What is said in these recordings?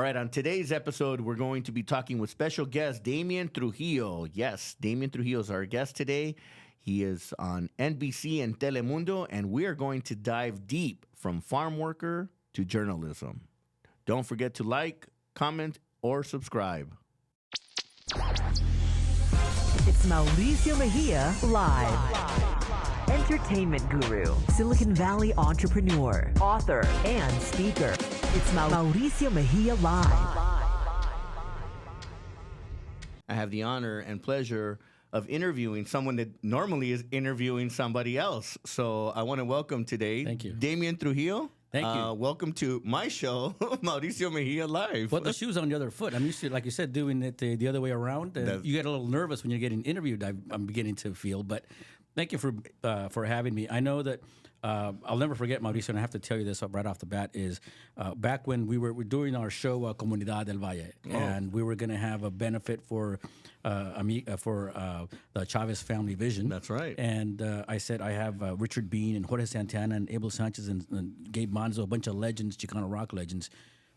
All right, on today's episode, we're going to be talking with special guest Damian Trujillo. Yes, Damian Trujillo is our guest today. He is on NBC and Telemundo, and we are going to dive deep from farm worker to journalism. Don't forget to like, comment, or subscribe. It's Mauricio Mejia Live. Entertainment guru, Silicon Valley entrepreneur, author, and speaker. It's Mauricio Mejia Live. I have the honor and pleasure of interviewing someone that normally is interviewing somebody else. So I want to welcome today Thank you. Damian Trujillo. Thank you. Welcome to my show, Mauricio Mejia Live. Well, the shoe's on the other foot. I'm used to, like you said, doing it the other way around. You get a little nervous when you're getting interviewed, I'm beginning to feel. But thank you for having me. I know that I'll never forget, Mauricio, and I have to tell you this right off the bat, is back when we were doing our show, Comunidad del Valle, and we were going to have a benefit for the Chavez Family Vision. That's right. And I said, I have Richard Bean and Jorge Santana and Abel Sanchez and Gabe Manzo, a bunch of legends, Chicano rock legends.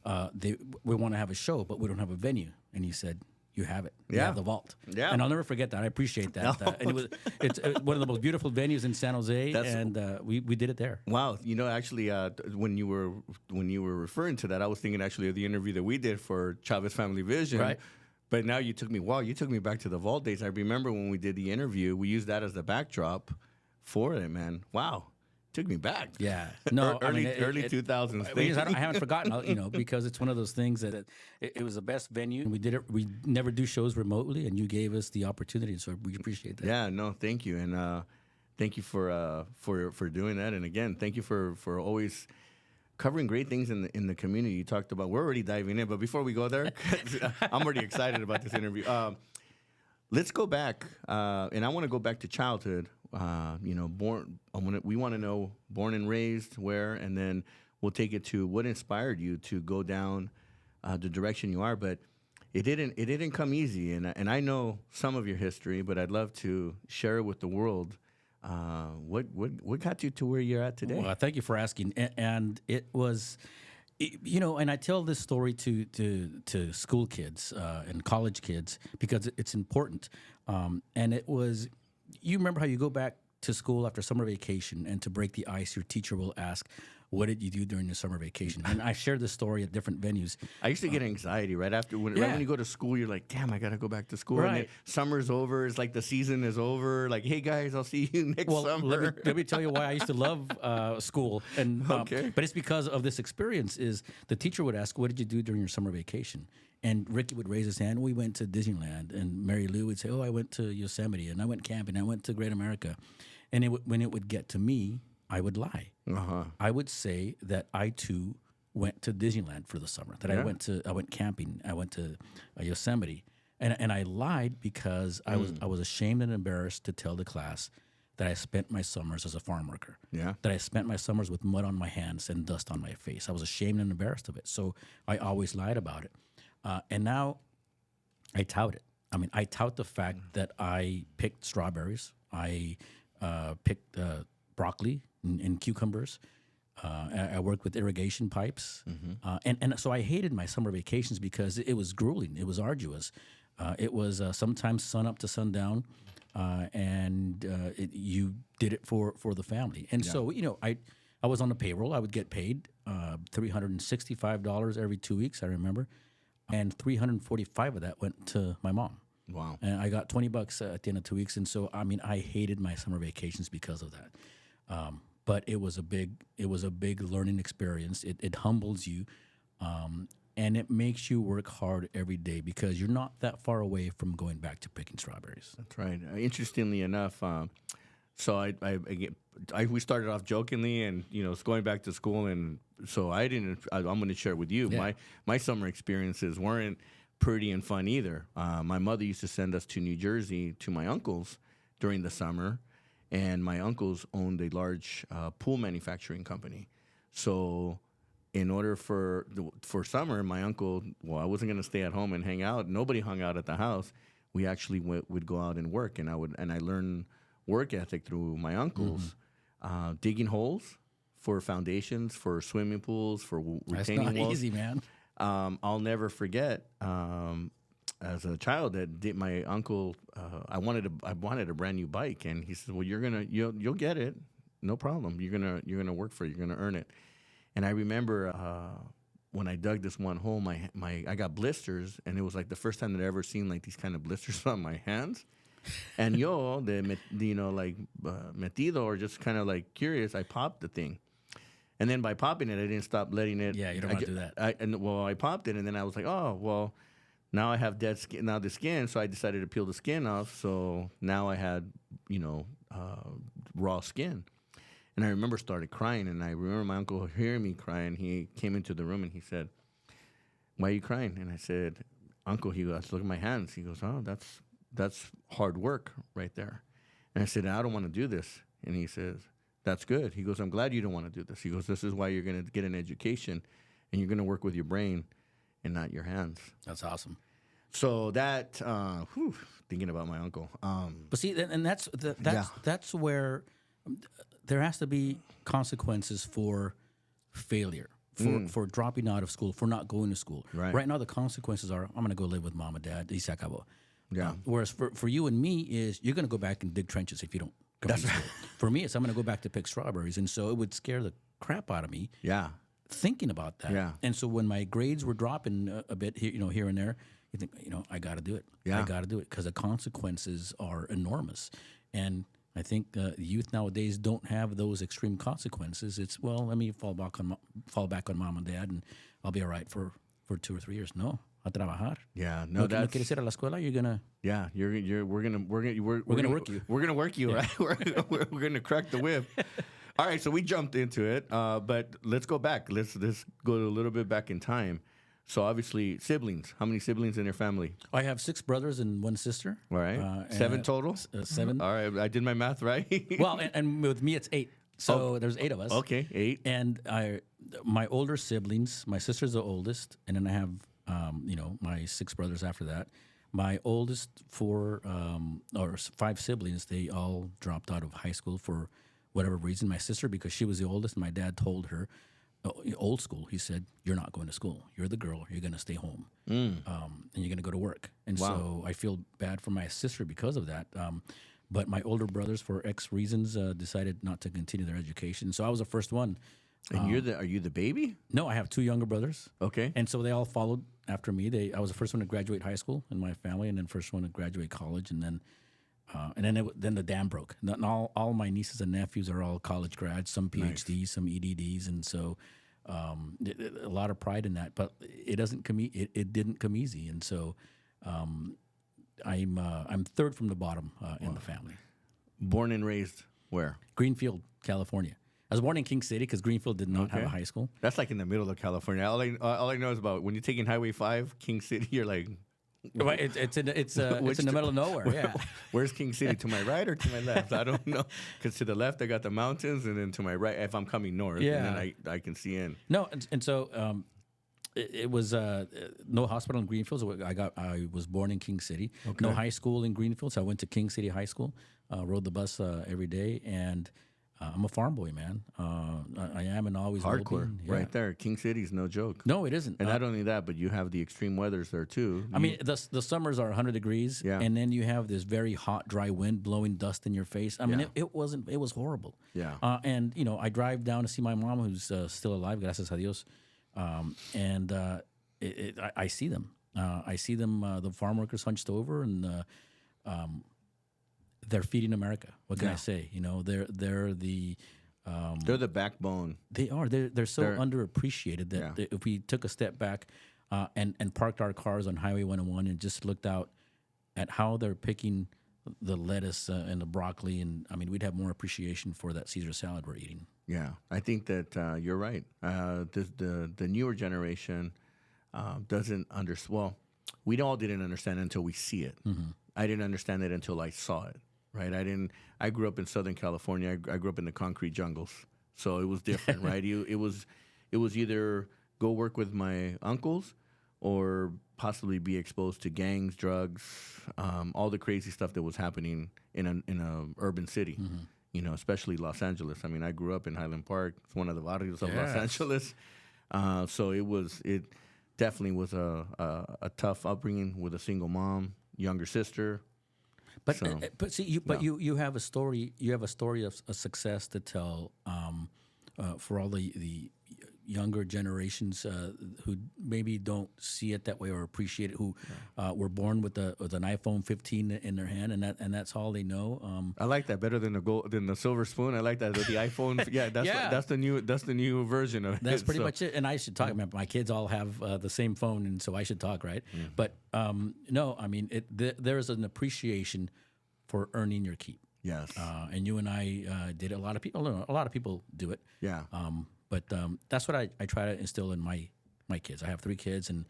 We want to have a show, but we don't have a venue. And he said, you have it. You have the vault. Yeah. And I'll never forget that. I appreciate that. And it's one of the most beautiful venues in San Jose, and we did it there. Wow. You know, actually, when you were referring to that, I was thinking actually of the interview that we did for Chavez Family Vision. Right. But now you took me back to the vault days. I remember when we did the interview, we used that as the backdrop for it, man. Wow. Took me back. Yeah, no, early 2000s. I haven't forgotten, because it's one of those things that it was the best venue. And we did it. We never do shows remotely, and you gave us the opportunity, so we appreciate that. Yeah, no, thank you, and thank you for doing that, and again, thank you for always covering great things in the community. You talked about. We're already diving in, but before we go there, I'm already excited about this interview. Let's go back, and I want to go back to childhood. We want to know born and raised where, and then we'll take it to what inspired you to go down the direction you are. But it didn't come easy, and I know some of your history, but I'd love to share it with the world. What got you to where you're at today? Well, thank you for asking. And it was, and I tell this story to school kids and college kids because it's important. And it was. You remember how you go back to school after summer vacation, and to break the ice, your teacher will ask, what did you do during your summer vacation? And I share this story at different venues. I used to get anxiety right after right when you go to school. You're like, damn, I gotta go back to school. Right. And then summer's over. It's like the season is over. Like, hey guys, I'll see you next summer. Let me tell you why I used to love school. And but it's because of this experience. Is the teacher would ask, what did you do during your summer vacation? And Ricky would raise his hand. We went to Disneyland, and Mary Lou would say, "Oh, I went to Yosemite, and I went camping, I went to Great America." And when it would get to me, I would lie. I would say that I too went to Disneyland for the summer. That I went camping, I went to Yosemite, and I lied because I was ashamed and embarrassed to tell the class that I spent my summers as a farm worker. Yeah. That I spent my summers with mud on my hands and dust on my face. I was ashamed and embarrassed of it. So I always lied about it. And now I tout it. I mean, I tout the fact that I picked strawberries. I picked broccoli and cucumbers. I worked with irrigation pipes. And so I hated my summer vacations because it was grueling. It was arduous. It was sometimes sun up to sundown. And you did it for the family. And so, I was on the payroll. I would get paid $365 every 2 weeks, I remember. And $345 of that went to my mom. Wow. And I got $20 at the end of 2 weeks. And so, I mean, I hated my summer vacations because of that. But it was a big learning experience. It humbles you. And it makes you work hard every day because you're not that far away from going back to picking strawberries. That's right. Interestingly enough, so we started off jokingly, and it's going back to school, and so I'm going to share with you my summer experiences weren't pretty and fun either. My mother used to send us to New Jersey to my uncle's during the summer, and my uncles owned a large pool manufacturing company. So in order for summer, my uncle, I wasn't going to stay at home and hang out. Nobody hung out at the house. We actually would go out and work, and I learned work ethic through my uncles, digging holes for foundations, for swimming pools, for retaining walls. That's not easy, man. I'll never forget. As a child, my uncle, I wanted a brand new bike, and he said, "Well, you'll get it, no problem. You're gonna work for it. You're gonna earn it." And I remember when I dug this one hole, I got blisters, and it was like the first time that I ever seen like these kind of blisters on my hands. And metido, or just kind of like curious, I popped the thing. And then by popping it, I didn't stop letting it. Yeah, you don't want to do that. I popped it, and then I was like, oh, well, now I have dead skin, now the skin, so I decided to peel the skin off. So now I had, raw skin. And I remember started crying, and I remember my uncle hearing me crying. He came into the room, and he said, "Why are you crying?" And I said, "Uncle," he goes, "look at my hands." He goes, "Oh, that's hard work right there." And I said, "I don't want to do this." And he says, "That's good." He goes, "I'm glad you don't want to do this." He goes, "This is why you're going to get an education, and you're going to work with your brain and not your hands." That's awesome. So that, thinking about my uncle. But see, and that's where there has to be consequences for failure, for dropping out of school, for not going to school. Right now, the consequences are, I'm going to go live with mom and dad. Y se acabó. Yeah. Whereas for you and me is, you're going to go back and dig trenches if you don't come to school. For me, it's I'm going to go back to pick strawberries. And so it would scare the crap out of me. Yeah. Thinking about that. Yeah. And so when my grades were dropping a bit here and there, you think, I got to do it. Yeah. I got to do it because the consequences are enormous. And I think youth nowadays don't have those extreme consequences. It's, well, let me fall back on mom and dad, and I'll be all right for 2 or 3 years. No, a trabajar. Yeah, no, no quieres ir a la escuela, you're gonna. Yeah, we're gonna work you. We're gonna work you, Yeah. right? we're gonna crack the whip. All right, so we jumped into it, but let's go back. Let's go a little bit back in time. So obviously, siblings. How many siblings in your family? I have 6 brothers and 1 sister. All right, 7 total. 7. All right, I did my math right. Well, and with me it's 8. So there's 8 of us. Okay, 8. And my older siblings, my sister's the oldest, and then I have my 6 brothers after that. My oldest 4 or 5 siblings, they all dropped out of high school for whatever reason. My sister, because she was the oldest, and my dad told her, old school, he said, "You're not going to school. You're the girl. You're going to stay home, and you're going to go to work." And so I feel bad for my sister because of that. But my older brothers, for X reasons, decided not to continue their education. So I was the first one. And are you the baby? No, I have 2 younger brothers. Okay. And so they all followed after me. I was the first one to graduate high school in my family, and then first one to graduate college, and then then the dam broke. And all my nieces and nephews are all college grads, some PhDs, nice. Some EDDs, and so a lot of pride in that. But it didn't come easy, and so I'm third from the bottom in the family. Born and raised where? Greenfield, California. I was born in King City because Greenfield did not have a high school. That's like in the middle of California. All I know is about when you're taking Highway 5, King City, you're like... It's in the middle of nowhere, yeah. Where's King City? To my right or to my left? I don't know. Because to the left, I got the mountains, and then to my right, if I'm coming north, and then I can see in. No, and so it was no hospital in Greenfield. So I was born in King City. Okay. No high school in Greenfield, so I went to King City High School, rode the bus every day, and I'm a farm boy, man. I am and always hardcore, will be. right there. King City's no joke. No, it isn't. And not only that, but you have the extreme weathers there too. I mean, the summers are 100 degrees, and then you have this very hot, dry wind blowing dust in your face. I mean, it was horrible. Yeah. And I drive down to see my mom, who's still alive, gracias a Dios, and I see them. I see them. The farm workers hunched over, and they're feeding America. What can I say? They're the backbone. They are. They're so underappreciated that if we took a step back and parked our cars on Highway 101 and just looked out at how they're picking the lettuce and the broccoli, and I mean, we'd have more appreciation for that Caesar salad we're eating. Yeah, I think that you're right. The newer generation doesn't understand. Well, we all didn't understand until we see it. Mm-hmm. I didn't understand it until I saw it. Right, I grew up in Southern California. I grew up in the concrete jungles, so it was different. Right, it was either go work with my uncles, or possibly be exposed to gangs, drugs, all the crazy stuff that was happening in a urban city. Mm-hmm. Especially Los Angeles. I mean, I grew up in Highland Park. It's one of the barrios of Los Angeles. So definitely was a tough upbringing with a single mom, younger sister. But you have a story. You have a story of success to tell for all the younger generations who maybe don't see it that way or appreciate it. Who were born with an iPhone 15 in their hand, and that's all they know. I like that better than the silver spoon. I like that with the iPhone. Yeah, that's the new version of it. That's pretty much it. And I should talk. My kids all have the same phone, and so I should talk, right? Mm. But no, I mean there's an appreciation for earning your keep. Yes. And you and I did it. A lot of people do it. Yeah. But that's what I try to instill in my kids. I have 3 kids, and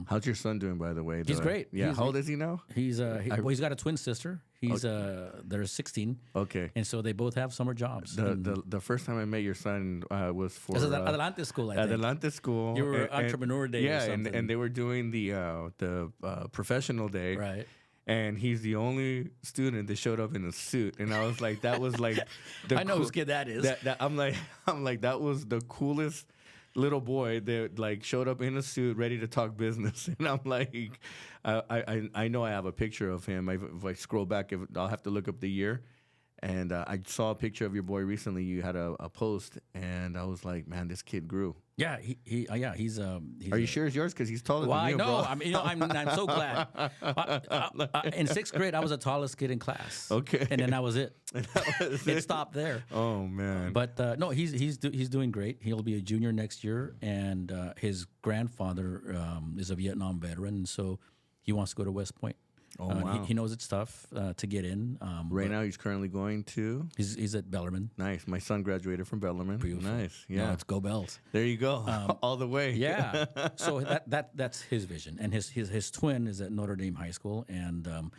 how's your son doing, by the way? He's great. Yeah. How old is he now? He's he's got a twin sister. He's they're 16. Okay. And so they both have summer jobs. The first time I met your son was for Adelante School. I think. Adelante School. You were entrepreneur day. Yeah, or something. and they were doing the professional day. Right. And he's the only student that showed up in a suit, and I was like, that was like, I know whose kid that is. I'm like, that was the coolest little boy that like showed up in a suit, ready to talk business. And I'm like, I know I have a picture of him. If I scroll back, I'll have to look up the year. And I saw a picture of your boy recently. You had a post, and I was like, man, this kid grew. Yeah, he's. Are you sure it's yours? Because he's taller than you, bro. Well, I know. I'm so glad. In 6th grade, I was the tallest kid in class. Okay, and then that was it. It stopped there. Oh man! But no, he's doing great. He'll be a junior next year, and his grandfather is a Vietnam veteran, and so he wants to go to West Point. Oh, wow. He knows it's tough to get in. Right now, he's currently going to... He's at Bellarmine. Nice. My son graduated from Bellarmine. Beautiful. Nice. Yeah. No, it's go Bells. There you go. All the way. Yeah. So that's his vision. And his twin is at Notre Dame High School, and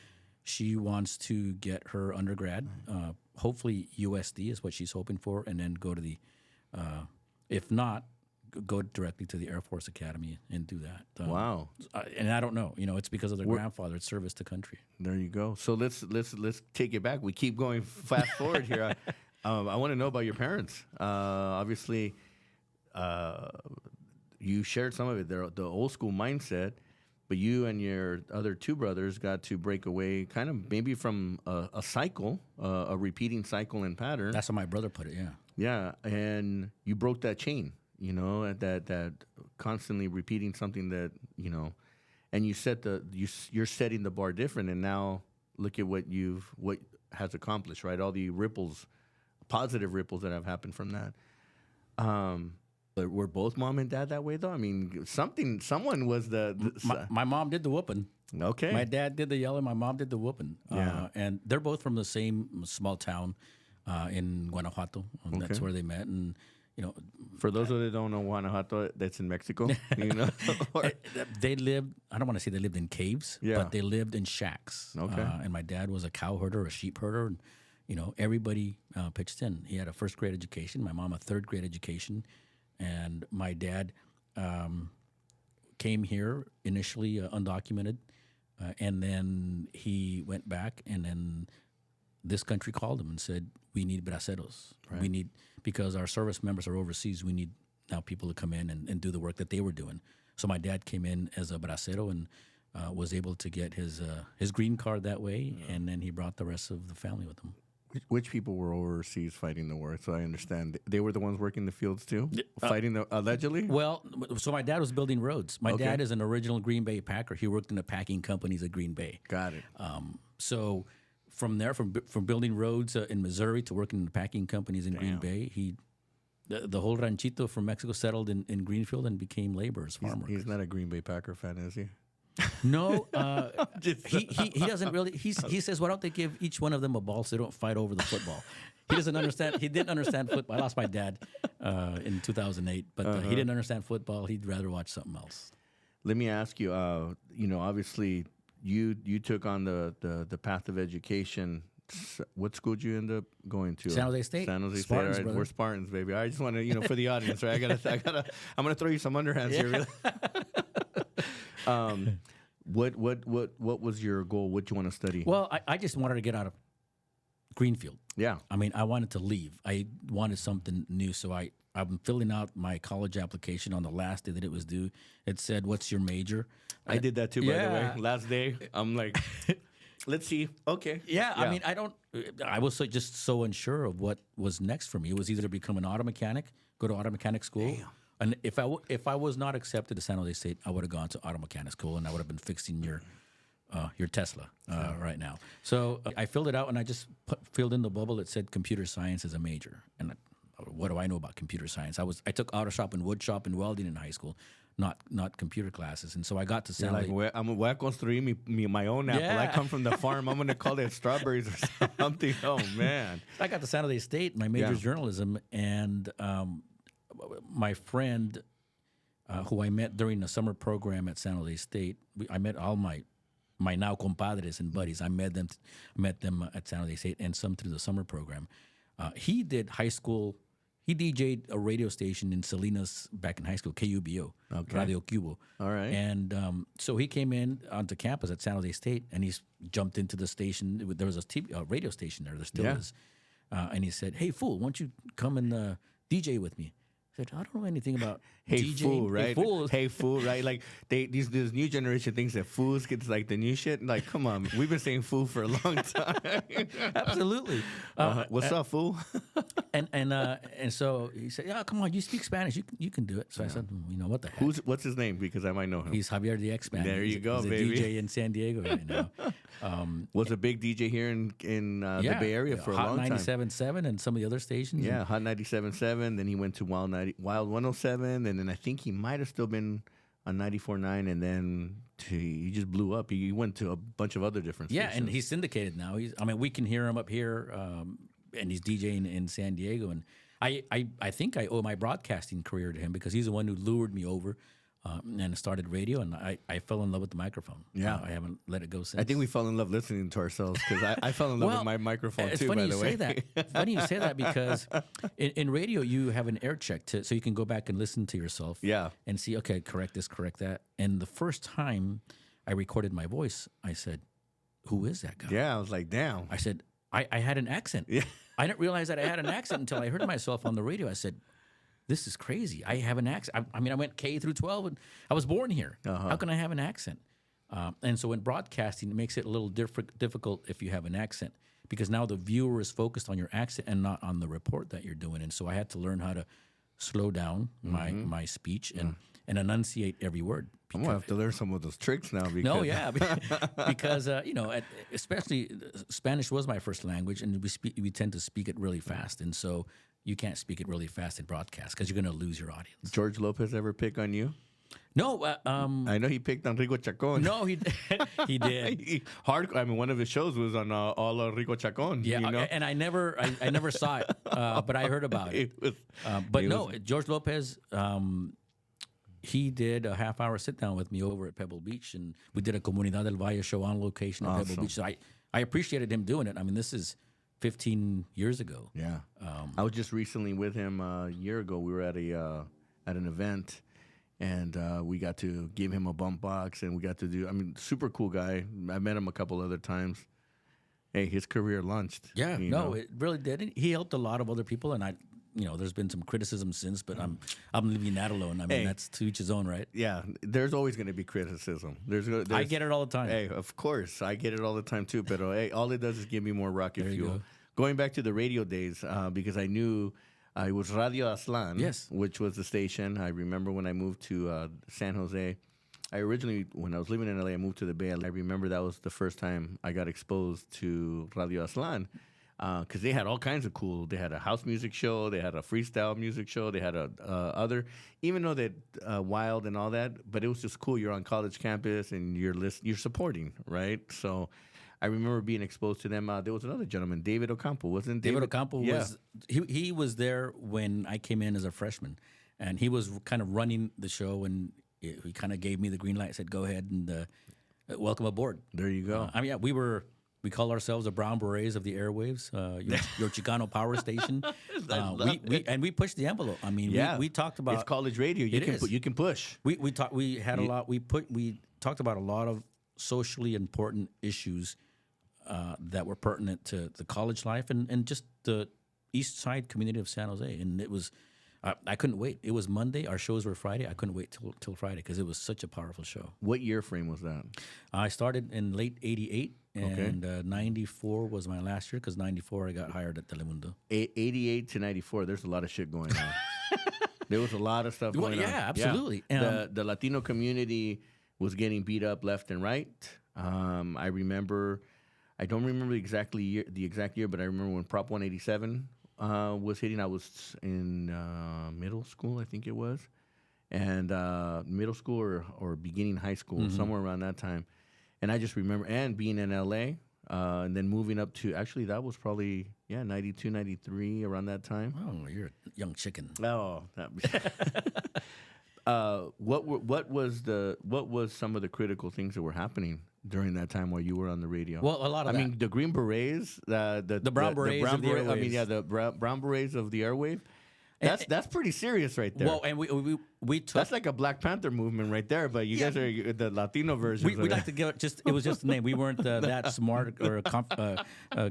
she wants to get her undergrad. Hopefully USD is what she's hoping for, and then go to the... if not... go directly to the Air Force Academy and do that. Wow. And I don't know. It's because of their grandfather's service to country. There you go. So let's take it back. We keep going fast forward here. I want to know about your parents. Obviously, you shared some of it. The old school mindset, but you and your other 2 brothers got to break away kind of maybe from a cycle, a repeating cycle and pattern. That's how my brother put it, yeah. Yeah, and you broke that chain. That constantly repeating something that, and you set you're setting the bar different, and now look at what has accomplished, right? All the positive ripples that have happened from that. But were both mom and dad that way though? I mean, someone was my mom did the whooping. Okay. My dad did the yelling, my mom did the whooping. Yeah. And they're both from the same small town in Guanajuato. Okay. That's where they met, and for those that don't know Guanajuato, that's in Mexico. They lived. I don't want to say they lived in caves, but they lived in shacks. Okay. And my dad was a cow herder, a sheep herder, and everybody pitched in. He had a 1st grade education. My mom a 3rd grade education, and my dad came here initially undocumented, and then he went back, and then this country called him and said, "We need braceros. Right. We need." Because our service members are overseas, we need now people to come in and do the work that they were doing. So my dad came in as a bracero and was able to get his green card that way, and then he brought the rest of the family with him. Which people were overseas fighting the war? So I understand they were the ones working the fields too, fighting allegedly. Well, so my dad was building roads. My dad is an original Green Bay Packer. He worked in the packing companies at Green Bay. Got it. So from there, from building roads in Missouri to working in the packing companies in Green Bay, the whole ranchito from Mexico settled in Greenfield and became laborers, farmers. He's not a Green Bay Packer fan, is he? No, he doesn't really. He says, why don't they give each one of them a ball so they don't fight over the football? He doesn't understand. He didn't understand football. I lost my dad in 2008, but he didn't understand football. He'd rather watch something else. Let me ask you. Obviously, you took on the path of education. What school did you end up going to? San Jose State. San Jose Spartans, State. All right, we're Spartans, baby. I just want to, for the audience, right? I'm gonna throw you some underhands here. Really. What was your goal? What you want to study? Well, I just wanted to get out of Greenfield. Yeah. I mean, I wanted to leave. I wanted something new. So I'm filling out my college application on the last day that it was due. It said, "What's your major?" I did that too, by the way. Last day, I'm like, let's see. Okay. Yeah, I mean, I was just so unsure of what was next for me. It was either to become an auto mechanic, go to auto mechanic school. Damn. And if I was not accepted to San Jose State, I would have gone to auto mechanic school, and I would have been fixing your Tesla right now. So I filled it out, and I just filled in the bubble. It said computer science as a major, and what do I know about computer science? I took auto shop and wood shop and welding in high school, not computer classes. And so I got to San Jose. Like, I'm going to construir my own apple. I come from the farm. I'm going to call it strawberries or something. Oh, man. I got to San Jose State. My major is journalism, and my friend who I met during the summer program at San Jose State, I met all my now compadres and buddies. I met them at San Jose State and some through the summer program. He did high school. He DJ'd a radio station in Salinas back in high school, KUBO, Radio Cubo. All right. And so he came in onto campus at San Jose State, and he jumped into the station. There was a radio station there. There still is. And he said, "Hey, fool, why don't you come and DJ with me?" I said, "I don't know anything about hey DJing. Fool, right? Hey, fool. Hey, fool, right? Like this new generation thinks that fools gets like the new shit. Like, come on, we've been saying fool for a long time. Absolutely. What's up, fool? and so he said, "Yeah, come on, you speak Spanish. You can do it." So I said, "What the heck?" What's his name? Because I might know him. He's Javier the X-Man. There you go, he's baby. He's a DJ in San Diego right now. Was a big DJ here in the Bay Area for a long time. Hot 97.7 and some of the other stations. Yeah, Hot 97.7. Then he went to Wild 107, and then I think he might have still been on 94.9, and then he just blew up. He went to a bunch of other different stations. Yeah, and he's syndicated now. We can hear him up here, and he's DJing in San Diego. And I think I owe my broadcasting career to him because he's the one who lured me over and started radio, and I fell in love with the microphone. Yeah. I haven't let it go since. I think we fell in love listening to ourselves because I fell in love with my microphone too, by the way. It's funny you say that because in radio you have an air check so you can go back and listen to yourself and see, okay, correct this, correct that. And the first time I recorded my voice, I said, "Who is that guy?" Yeah, I was like, damn. I said, I had an accent. Yeah. I didn't realize that I had an accent until I heard myself on the radio. I said, "This is crazy. I have an accent." I went K through 12, and I was born here. How can I have an accent? And so in broadcasting, it makes it a little difficult if you have an accent because now the viewer is focused on your accent and not on the report that you're doing. And so I had to learn how to slow down my speech and enunciate every word. I'm going to have to learn some of those tricks now. Because No, yeah, because especially Spanish was my first language, and we tend to speak it really fast, and so you can't speak it really fast in broadcast because you're going to lose your audience. George Lopez ever pick on you? No, I know he picked on Rico Chacon. No, he did. Hardcore. I mean, one of his shows was on all Rico Chacon. Yeah, and I never saw it, but I heard about it. George Lopez. He did a half-hour sit-down with me over at Pebble Beach, and we did a Comunidad del Valle show on location at Pebble Beach. So I appreciated him doing it. I mean, this is 15 years ago. Yeah. I was just recently with him a year ago. We were at an event, and we got to give him a bump box, and we got to super cool guy. I met him a couple other times. Hey, his career launched. Yeah, it really did. He helped a lot of other people, and there's been some criticism since, but I'm leaving that alone. I mean, that's to each his own, right? Yeah, there's always going to be criticism. I get it all the time. Hey, of course, I get it all the time too. But hey, all it does is give me more rocket fuel. Go. Going back to the radio days, because I knew it was Radio Aslan, yes, which was the station. I remember when I moved to San Jose. When I was living in LA, I moved to the Bay. I remember that was the first time I got exposed to Radio Aslan. Because they had all kinds of cool. They had a house music show. They had a freestyle music show. They had other, even though that wild and all that. But it was just cool. You're on college campus and you're supporting, right? So I remember being exposed to them. There was another gentleman, David Ocampo, wasn't David Ocampo? Yeah. He was there when I came in as a freshman, and he was kind of running the show, and he kind of gave me the green light. Said, "Go ahead and welcome aboard." There you go. We call ourselves the Brown Berets of the airwaves, your Chicano power station. We pushed the envelope. I mean, we talked about it's college radio. You can push. We talked about a lot of socially important issues that were pertinent to the college life and just the East Side community of San Jose. And it was, I couldn't wait. It was Monday. Our shows were Friday. I couldn't wait till Friday because it was such a powerful show. What year frame was that? I started in late '88, and '94 was my last year because '94 I got hired at Telemundo. '88 to '94. There's a lot of shit going on. There was a lot of stuff going on. Yeah, absolutely. Yeah. The Latino community was getting beat up left and right. I remember, I don't remember the exact year, but I remember when Prop 187 was hitting. I was in middle school, I think it was, and middle school or beginning high school, somewhere around that time. And I just remember, and being in LA, and then moving up to, actually that was probably 92, 93, around that time. Oh, you're a young chicken. Oh, what was some of the critical things that were happening during that time while you were on the radio? Well, a lot of I mean, the Green Berets, the Brown Berets of the airwaves. I mean, the Brown Berets of the airwave. That's pretty serious right there. Well, and we took... That's like a Black Panther movement right there, but you guys are the Latino version. We like to give it was just a name. We weren't that smart or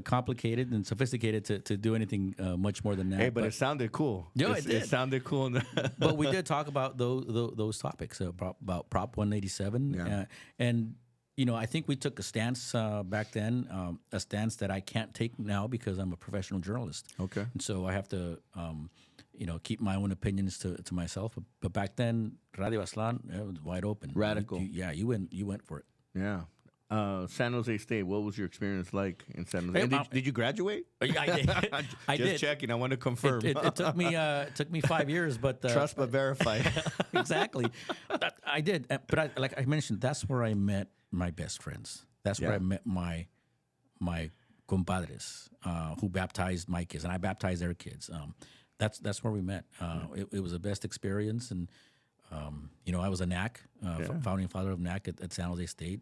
complicated and sophisticated to do anything much more than that. Hey, but it sounded cool. Yeah, it did. It sounded cool. But we did talk about those topics, about Prop 187. And, you know, I think we took a stance back then, a stance that I can't take now because I'm a professional journalist. Okay. And so I have to... keep my own opinions to myself. But back then, Radio Aztlán, it was wide open. Radical. You went for it. Yeah. San Jose State, what was your experience like in San Jose? And did you graduate? Yeah, I did. I Just did. checking. I want to confirm. It took me 5 years, but trust but verify. Exactly. I did. But like I mentioned, that's where I met my best friends. That's where I met my compadres who baptized my kids, and I baptized their kids. That's where we met. It was the best experience, and I was a NAC, founding father of NAC at San Jose State.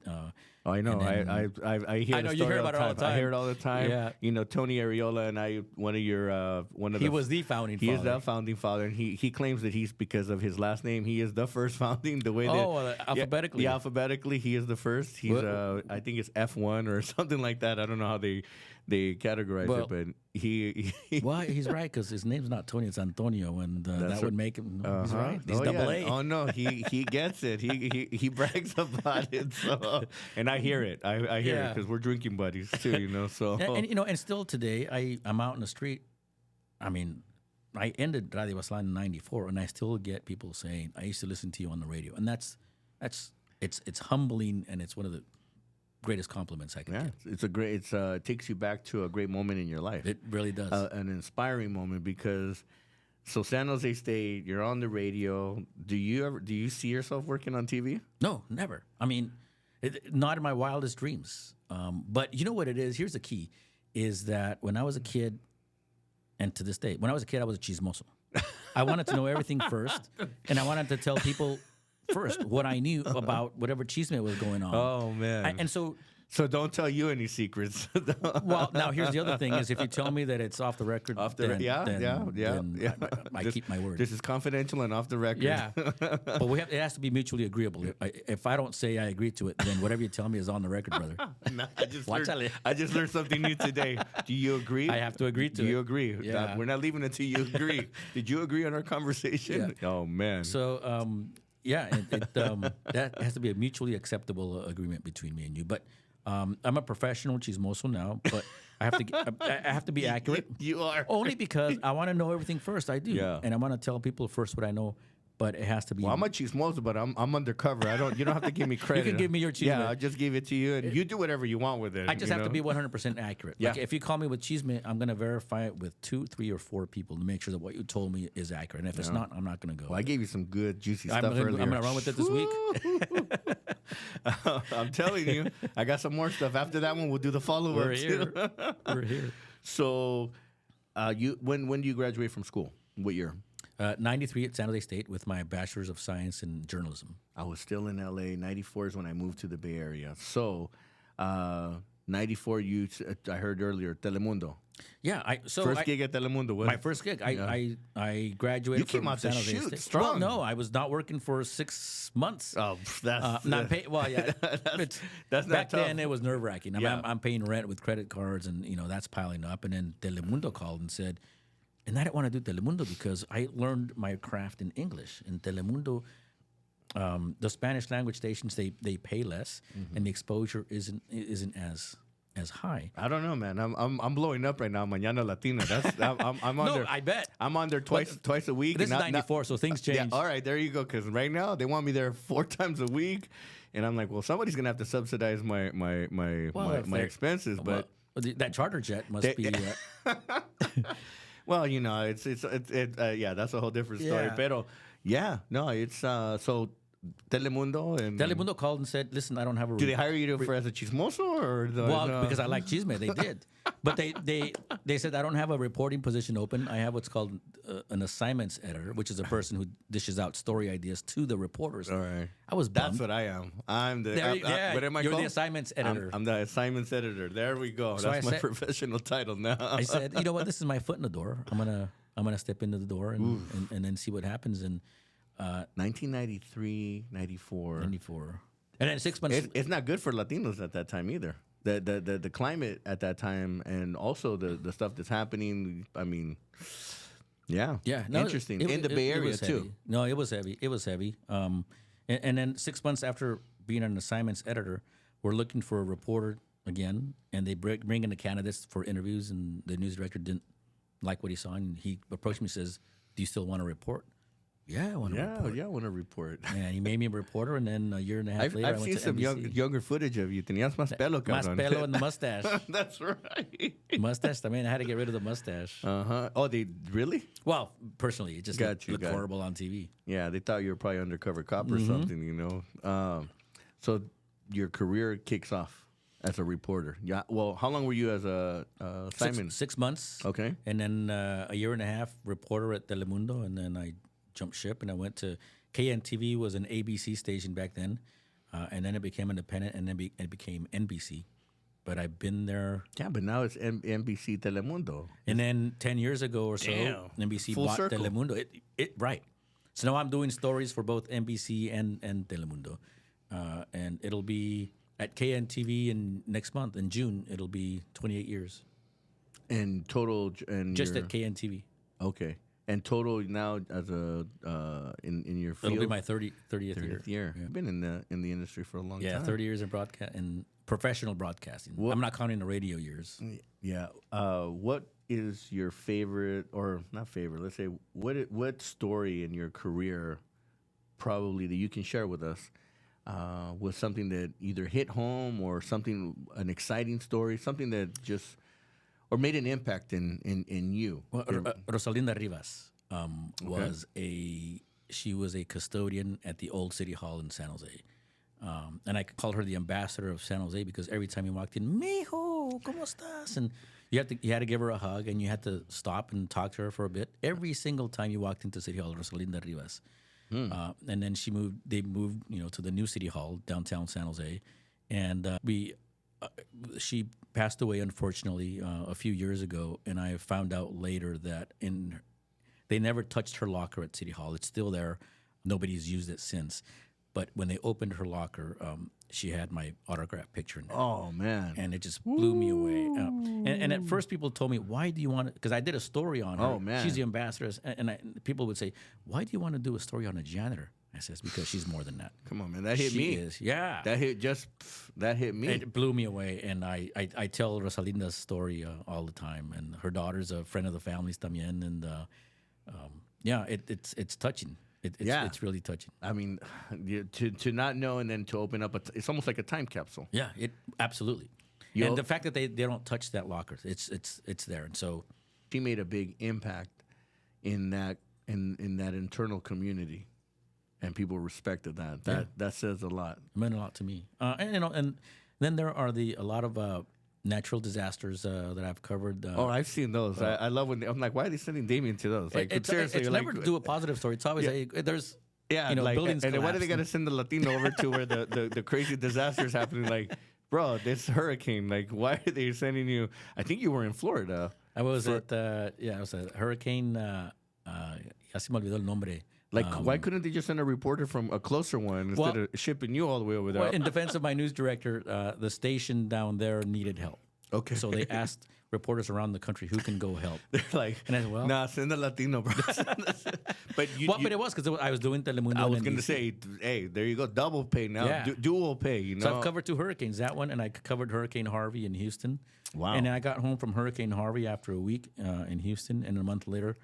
I know. Then, I hear. I know you hear about it all the time. I hear it all the time. Yeah. You know, Tony Ariola and I. He was the founding father. He is the founding father, and he claims that he's, because of his last name, he is the first founding. The way alphabetically. Yeah, alphabetically, he is the first. He's I think it's F1 or something like that. I don't know how they categorize it, but he well, he's right, because his name's not Tony, it's Antonio, and that would make him. He's right. He's double A. Oh no, he gets it. He brags about it. So, and I hear it. I hear it because we're drinking buddies too. You know, so and still today, I'm out in the street. I mean, I ended Radio Aztlán in '94, and I still get people saying, "I used to listen to you on the radio," and it's humbling, and it's one of the greatest compliments I can get. It's a great. It takes you back to a great moment in your life. It really does. An inspiring moment, because San Jose State, you're on the radio. Do you see yourself working on TV? No, never. I mean, not in my wildest dreams. But you know what it is? Here's the key: is that when I was a kid, and to this day, when I was a kid, I was a chismoso. I wanted to know everything first, and I wanted to tell people first what I knew about whatever chisme was going on. Oh man! And so don't tell you any secrets. Well, now here's the other thing: is if you tell me that it's off the record, then I keep my word. This is confidential and off the record. Yeah, but it has to be mutually agreeable. If I don't say I agree to it, then whatever you tell me is on the record, brother. No, I just learned something new today. Do you agree? I have to agree to it. Do you agree? Yeah. We're not leaving until you agree. Did you agree on our conversation? Yeah. Oh man. So. That has to be a mutually acceptable agreement between me and you. But I'm a professional chismoso now, but I have to be accurate. You are. Only because I want to know everything first. I do. Yeah. And I want to tell people first what I know, but it has to be. Well, I'm a chismoso, but I'm undercover. You don't have to give me credit. You can give me your chisme. Yeah, I'll just give it to you, and you do whatever you want with it. I just have to be 100% accurate. Yeah. Like if you call me with chisme, I'm going to verify it with 2, 3, or 4 people to make sure that what you told me is accurate. And if it's not, I'm not going to go. Well, I gave you some good, juicy stuff earlier. I'm going to run with it this week. I'm telling you, I got some more stuff. After that one, we'll do the follow-up. We're here. So, when do you graduate from school? What year? 93 at San Jose State with my Bachelor's of Science in Journalism. I was still in LA. 94 is when I moved to the Bay Area. So, 94, I heard earlier, Telemundo. Yeah, First gig at Telemundo. My first gig. I graduated You came from out San the Jose chute State. strong. Well, no, I was not working for 6 months. Oh, that's not pay. Well, yeah, that's back not tough. then it was nerve wracking. Yeah. I'm paying rent with credit cards, and that's piling up. And then Telemundo called and said, and I didn't want to do Telemundo because I learned my craft in English. In Telemundo, the Spanish language stations they pay less, and the exposure isn't as high. I don't know, man. I'm blowing up right now. Mañana Latina. I'm on No, there. I bet. I'm on there twice a week. This is and 94, so things change. Yeah, all right, there you go. Because right now they want me there 4 times a week, and I'm like, well, somebody's gonna have to subsidize my expenses. But that charter jet must be. well, it's yeah, that's a whole different story. Yeah. Pero yeah, no, it's so. Telemundo called and said, "Listen, I don't have a." Do they hire you for as a chismoso or? Well, because I like chisme, they did, but they said I don't have a reporting position open. I have what's called an assignments editor, which is a person who dishes out story ideas to the reporters. All right, I was bummed. That's what I am. I'm the. What am I you're called? the assignments editor. I'm the assignments editor. There we go. So That's my professional title now. I said, you know what? This is my foot in the door. I'm gonna step into the door and then see what happens. And 1993, 94. And then 6 months. It's not good for Latinos at that time either. The climate at that time, and also the stuff that's happening. I mean, yeah, no, interesting. In the Bay Area too. Heavy. No, it was heavy. And then 6 months after being an assignments editor, we're looking for a reporter again, and they bring in the candidates for interviews, and the news director didn't like what he saw, and he approached me and says, "Do you still want to report?" Yeah, I want to report. Yeah, I want to report. And he made me a reporter, and then a year and a half later, I've seen some younger footage of you. Tenías más pelo, cabrón. Más pelo and the mustache. That's right. Mustache. I mean, I had to get rid of the mustache. Oh, they really? Well, personally, it just looked horrible on TV. Yeah, they thought you were probably undercover cop or something, So your career kicks off as a reporter. Yeah. Well, how long were you as a Simon? 6 months. Okay. And then a year and a half reporter at Telemundo, and then I jumped ship and I went to KNTV, was an ABC station back then, and then it became independent, and then it became NBC. But I've been there. Yeah, but now it's NBC Telemundo. And then 10 years ago or so, NBC bought Telemundo. Right. So now I'm doing stories for both NBC and Telemundo, and it'll be at KNTV in next month in June. It'll be 28 years. And total, and just at KNTV. Okay. And total now as a in your field, it'll be my 30th year. Yeah. You've been in the industry for a long time. Yeah, 30 years in broadcast and professional broadcasting. I'm not counting the radio years. Yeah. What is your favorite, or not favorite? Let's say what story in your career, probably that you can share with us, was something that either hit home or an exciting story, something that just. Or made an impact in you. Well, Rosalinda Rivas she was a custodian at the old City Hall in San Jose, and I called her the ambassador of San Jose because every time you walked in, "Mijo, ¿cómo estás?" and you had to give her a hug, and you had to stop and talk to her for a bit every single time you walked into City Hall. Rosalinda Rivas, and then they moved, to the new City Hall downtown San Jose, and she passed away, unfortunately, a few years ago, and I found out later that they never touched her locker at City Hall. It's still there. Nobody's used it since. But when they opened her locker, she had my autograph picture in there. Oh, man. And it just blew me away. And at first, people told me, why do you want to? Because I did a story on her. Oh, man. She's the ambassador. And people would say, why do you want to do a story on a janitor? I says, because she's more than that. Come on, man. That hit me. She is, yeah. That hit me. It blew me away. And I tell Rosalinda's story all the time. And her daughter's a friend of the family's también. And it's touching. It's really touching. I mean, to not know and then to open up, it's almost like a time capsule. Yeah, absolutely. And the fact that they don't touch that locker, it's there. And so she made a big impact in that internal community. And people respected that. That says a lot. It meant a lot to me. And then there are a lot of natural disasters that I've covered. I've seen those. I love when I'm like, why are they sending Damian to those? Like, seriously, it's never do a positive story. It's always there's buildings. And then why do they got to send the Latino over to where the crazy disasters happening? Like, bro, this hurricane, like, why are they sending you? I think you were in Florida. I was at Hurricane. Ya se me olvidó el nombre. Like, why couldn't they just send a reporter from a closer one instead of shipping you all the way over there? Well, in defense of my news director, the station down there needed help. Okay. So they asked reporters around the country who can go help. They're like, and I said, well, nah, send a Latino, bro. but it was because I was doing Telemundo. I was going to say, hey, there you go, double pay now, Yeah. dual pay, you know. So I've covered 2 hurricanes, that one, and I covered Hurricane Harvey in Houston. Wow. And then I got home from Hurricane Harvey after a week in Houston, and a month later,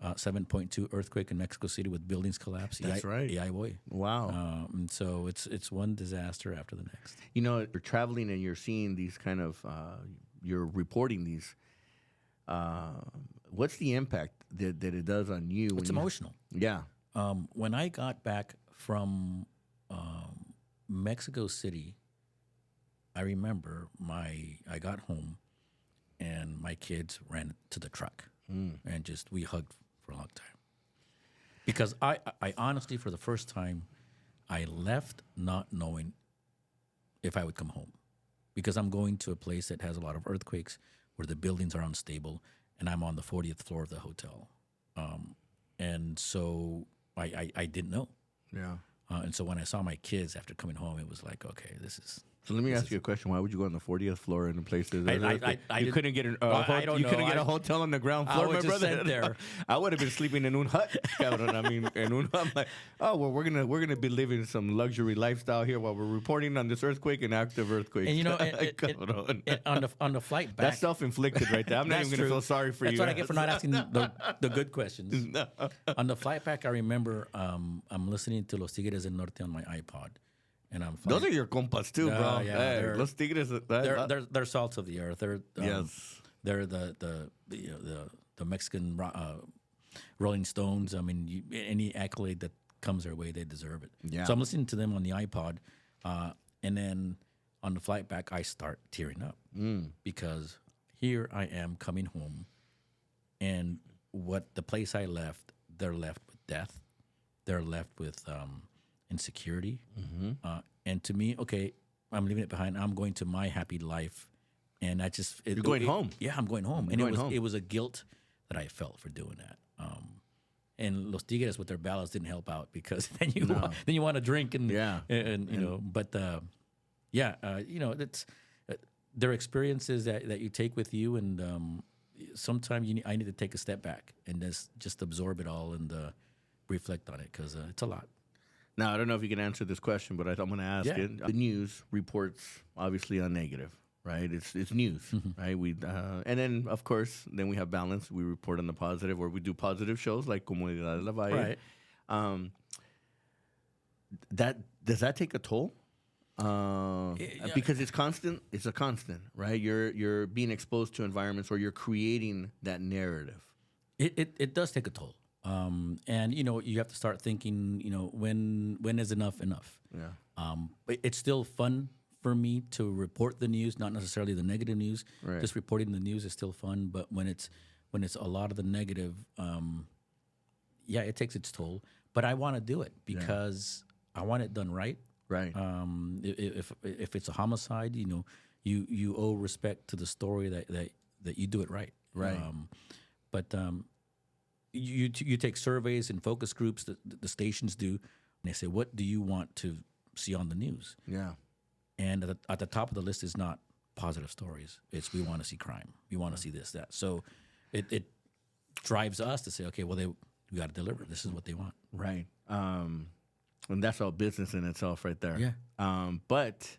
7.2 earthquake in Mexico City with buildings collapse. That's right. Yeah, boy. Wow. And so it's one disaster after the next. You know, you're traveling and you're seeing these kind of, you're reporting these. What's the impact that it does on you? It's emotional. Yeah. When I got back from Mexico City, I remember I got home and my kids ran to the truck and we hugged for a long time. Because I honestly, for the first time, I left not knowing if I would come home. Because I'm going to a place that has a lot of earthquakes where the buildings are unstable and I'm on the 40th floor of the hotel. And so I didn't know. Yeah. And so when I saw my kids after coming home, it was like, okay, this is. So let me ask you a question. Why would you go on the 40th floor in places? I couldn't get a hotel on the ground floor, my brother. Sent there. I would have been sleeping in un hut. I mean, I'm like, oh well, we're gonna be living some luxury lifestyle here while we're reporting on this earthquake and active earthquake. And you know, on the flight back, that's self-inflicted right there. I'm not even gonna feel sorry for you. That's what I get for not asking the good questions. No. On the flight back, I remember I'm listening to Los Tigres del Norte on my iPod. And I'm fine. Those are your compas too, bro. Yeah, hey, Los Tigres. They're salts of the earth. They're the Mexican Rolling Stones. I mean, any accolade that comes their way, they deserve it. Yeah. So I'm listening to them on the iPod, and then on the flight back, I start tearing up because here I am coming home, and the place I left, they're left with death. They're left with insecurity. And to me, okay, I'm leaving it behind. I'm going to my happy life. And I just... You're going home. Yeah, I'm going home. It was a guilt that I felt for doing that. And Los Tigres with their ballads didn't help out because then you want to drink and you know, but you know, it's there are experiences that you take with you, and sometimes I need to take a step back and just absorb it all and reflect on it because it's a lot. Now, I don't know if you can answer this question, but I'm going to ask it. The news reports obviously on negative, right? It's news, right? And then, of course, then we have balance. We report on the positive, or we do positive shows like Comunidad de la Valle. Right. Does that take a toll? Because it's constant. It's a constant, right? You're being exposed to environments, or you're creating that narrative. It does take a toll. And you know, you have to start thinking, you know, when is enough? Yeah. But it's still fun for me to report the news, not necessarily the negative news. Right. Just reporting the news is still fun, but when it's a lot of the negative, it takes its toll. But I want to do it because I want it done right. Right. If it's a homicide, you know, you owe respect to the story that you do it right. Right. But you take surveys and focus groups that the stations do, and they say, what do you want to see on the news? Yeah. And at the top of the list is not positive stories. It's we want to see crime. We want to see this, that. So it drives us to say, okay, well, we got to deliver. This is what they want. Right. And that's all business in itself right there. Yeah. But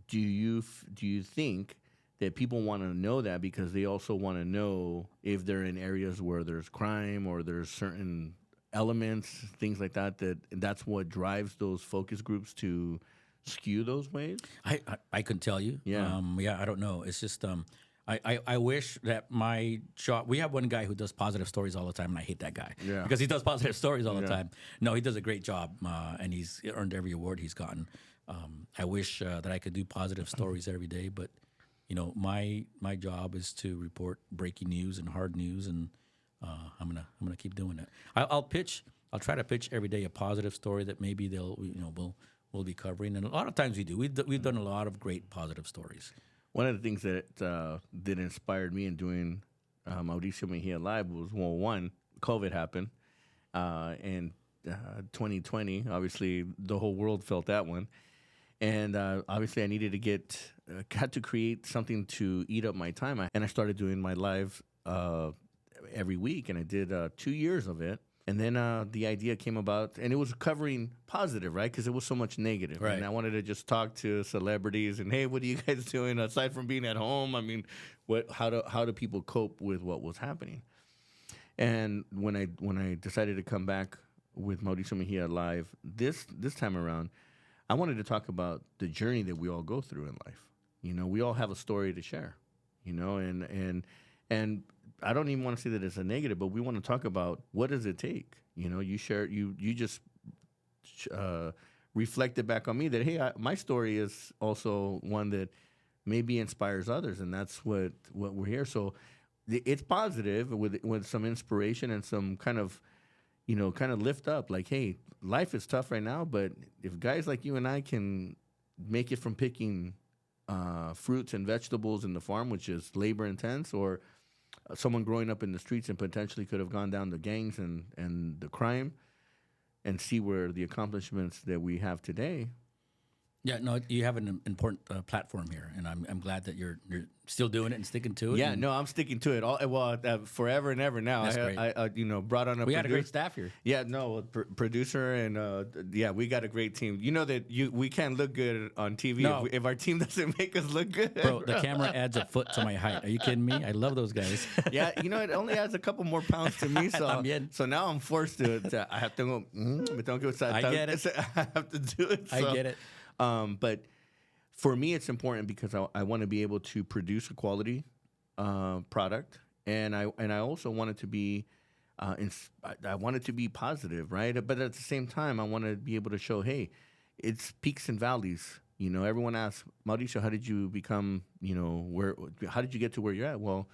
do you think that people want to know that because they also want to know if they're in areas where there's crime or there's certain elements, things like that, that's what drives those focus groups to skew those ways? I couldn't tell you. Yeah. I don't know. It's just I wish that my job. We have one guy who does positive stories all the time, and I hate that guy because he does positive stories all the time. No, he does a great job, and he's earned every award he's gotten. I wish that I could do positive stories every day, but you know, my job is to report breaking news and hard news, and I'm gonna keep doing that. I'll try to pitch every day a positive story that maybe we'll we'll be covering, and a lot of times we do. We've done a lot of great positive stories. One of the things that inspired me in doing Mauricio Mejia Live was, well, one, COVID happened, and 2020, obviously, the whole world felt that one. And obviously, I needed to had to create something to eat up my time. And I started doing my live every week, and I did 2 years of it. And then the idea came about, and it was covering positive, right? Because it was so much negative. Right. And I wanted to just talk to celebrities and, hey, what are you guys doing aside from being at home? I mean, how do people cope with what was happening? And when I decided to come back with Mauricio Mejia Live this time around, I wanted to talk about the journey that we all go through in life. You know, we all have a story to share. You know, and I don't even want to say that it's a negative, but we want to talk about what does it take. You know, you just reflected back on me that, hey, my story is also one that maybe inspires others, and that's what we're here. So it's positive with some inspiration and some kind of lift up. Like, hey, life is tough right now, but if guys like you and I can make it from picking fruits and vegetables in the farm, which is labor intense, or someone growing up in the streets and potentially could have gone down the gangs and the crime, and see where the accomplishments that we have today. Yeah, no, you have an important platform here, and I'm glad that you're still doing it and sticking to it. Yeah, no, I'm sticking to it forever and ever now. That's great. I brought on we had a great staff here. Yeah, no, producer and we got a great team. You know that we can't look good on TV if our team doesn't make us look good. Bro, the camera adds a foot to my height. Are you kidding me? I love those guys. Yeah, it only adds a couple more pounds to me. So now I'm forced to I have to go. I get it. I have to do it. I get it. But for me, it's important because I want to be able to produce a quality product, and I also want it to be I want it to be positive, right? But at the same time, I want to be able to show, hey, it's peaks and valleys. You know, everyone asks, Mauricio, how did you become? How did you get to where you're at? Well,